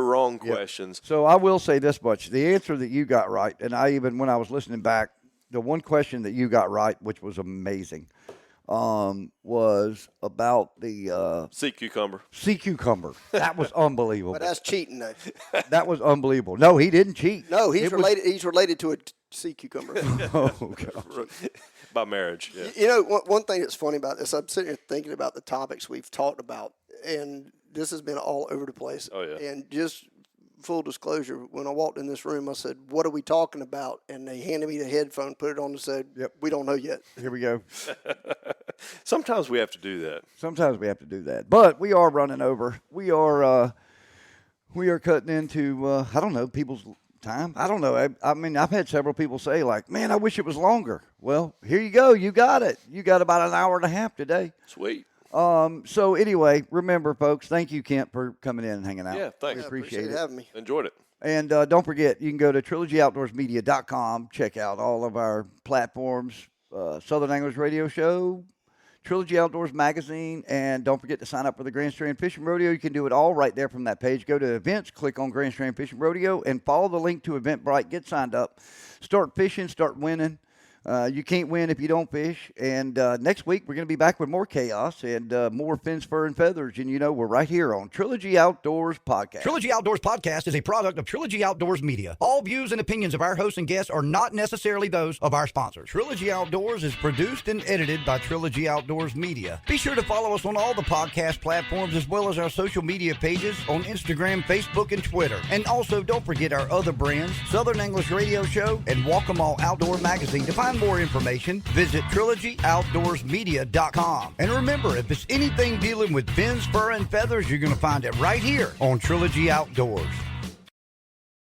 wrong questions. So I will say this much: the answer that you got right, and when I was listening back, the one question that you got right, which was amazing, was about the sea cucumber. Sea cucumber. That was unbelievable. But that's cheating, though. That was unbelievable. No, he didn't cheat. No, he's related to a sea cucumber. Oh, God. By marriage. Yeah. One thing that's funny about this, I'm sitting here thinking about the topics we've talked about, and this has been all over the place. Oh, yeah. And just full disclosure, when I walked in this room, I said, what are we talking about? And they handed me the headphone, put it on, and said, yep, we don't know yet. Here we go. Sometimes we have to do that. But we are running over. We are cutting into, I don't know, people's time. I don't know. I mean, I've had several people say, like, man, I wish it was longer. Well, here you go. You got it. You got about an hour and a half today. Sweet. So anyway, remember, folks, thank you, Kent, for coming in and hanging out. Yeah, thanks. We appreciate it. Having me. Enjoyed it. And don't forget, you can go to TrilogyOutdoorsMedia.com, check out all of our platforms, Southern Anglers Radio Show, Trilogy Outdoors Magazine, and don't forget to sign up for the Grand Strand Fishing Rodeo. You can do it all right there from that page. Go to events, click on Grand Strand Fishing Rodeo, and follow the link to Eventbrite. Get signed up. Start fishing, start winning. You can't win if you don't fish. And next week, we're going to be back with more chaos and more fins, fur, and feathers. And, we're right here on Trilogy Outdoors Podcast. Trilogy Outdoors Podcast is a product of Trilogy Outdoors Media. All views and opinions of our hosts and guests are not necessarily those of our sponsors. Trilogy Outdoors is produced and edited by Trilogy Outdoors Media. Be sure to follow us on all the podcast platforms as well as our social media pages on Instagram, Facebook, and Twitter. And also, don't forget our other brands, Southern English Radio Show and Walk 'Em All Outdoor Magazine. To find more information, visit TrilogyOutdoorsMedia.com. And remember, if it's anything dealing with fins, fur, and feathers, you're going to find it right here on Trilogy Outdoors.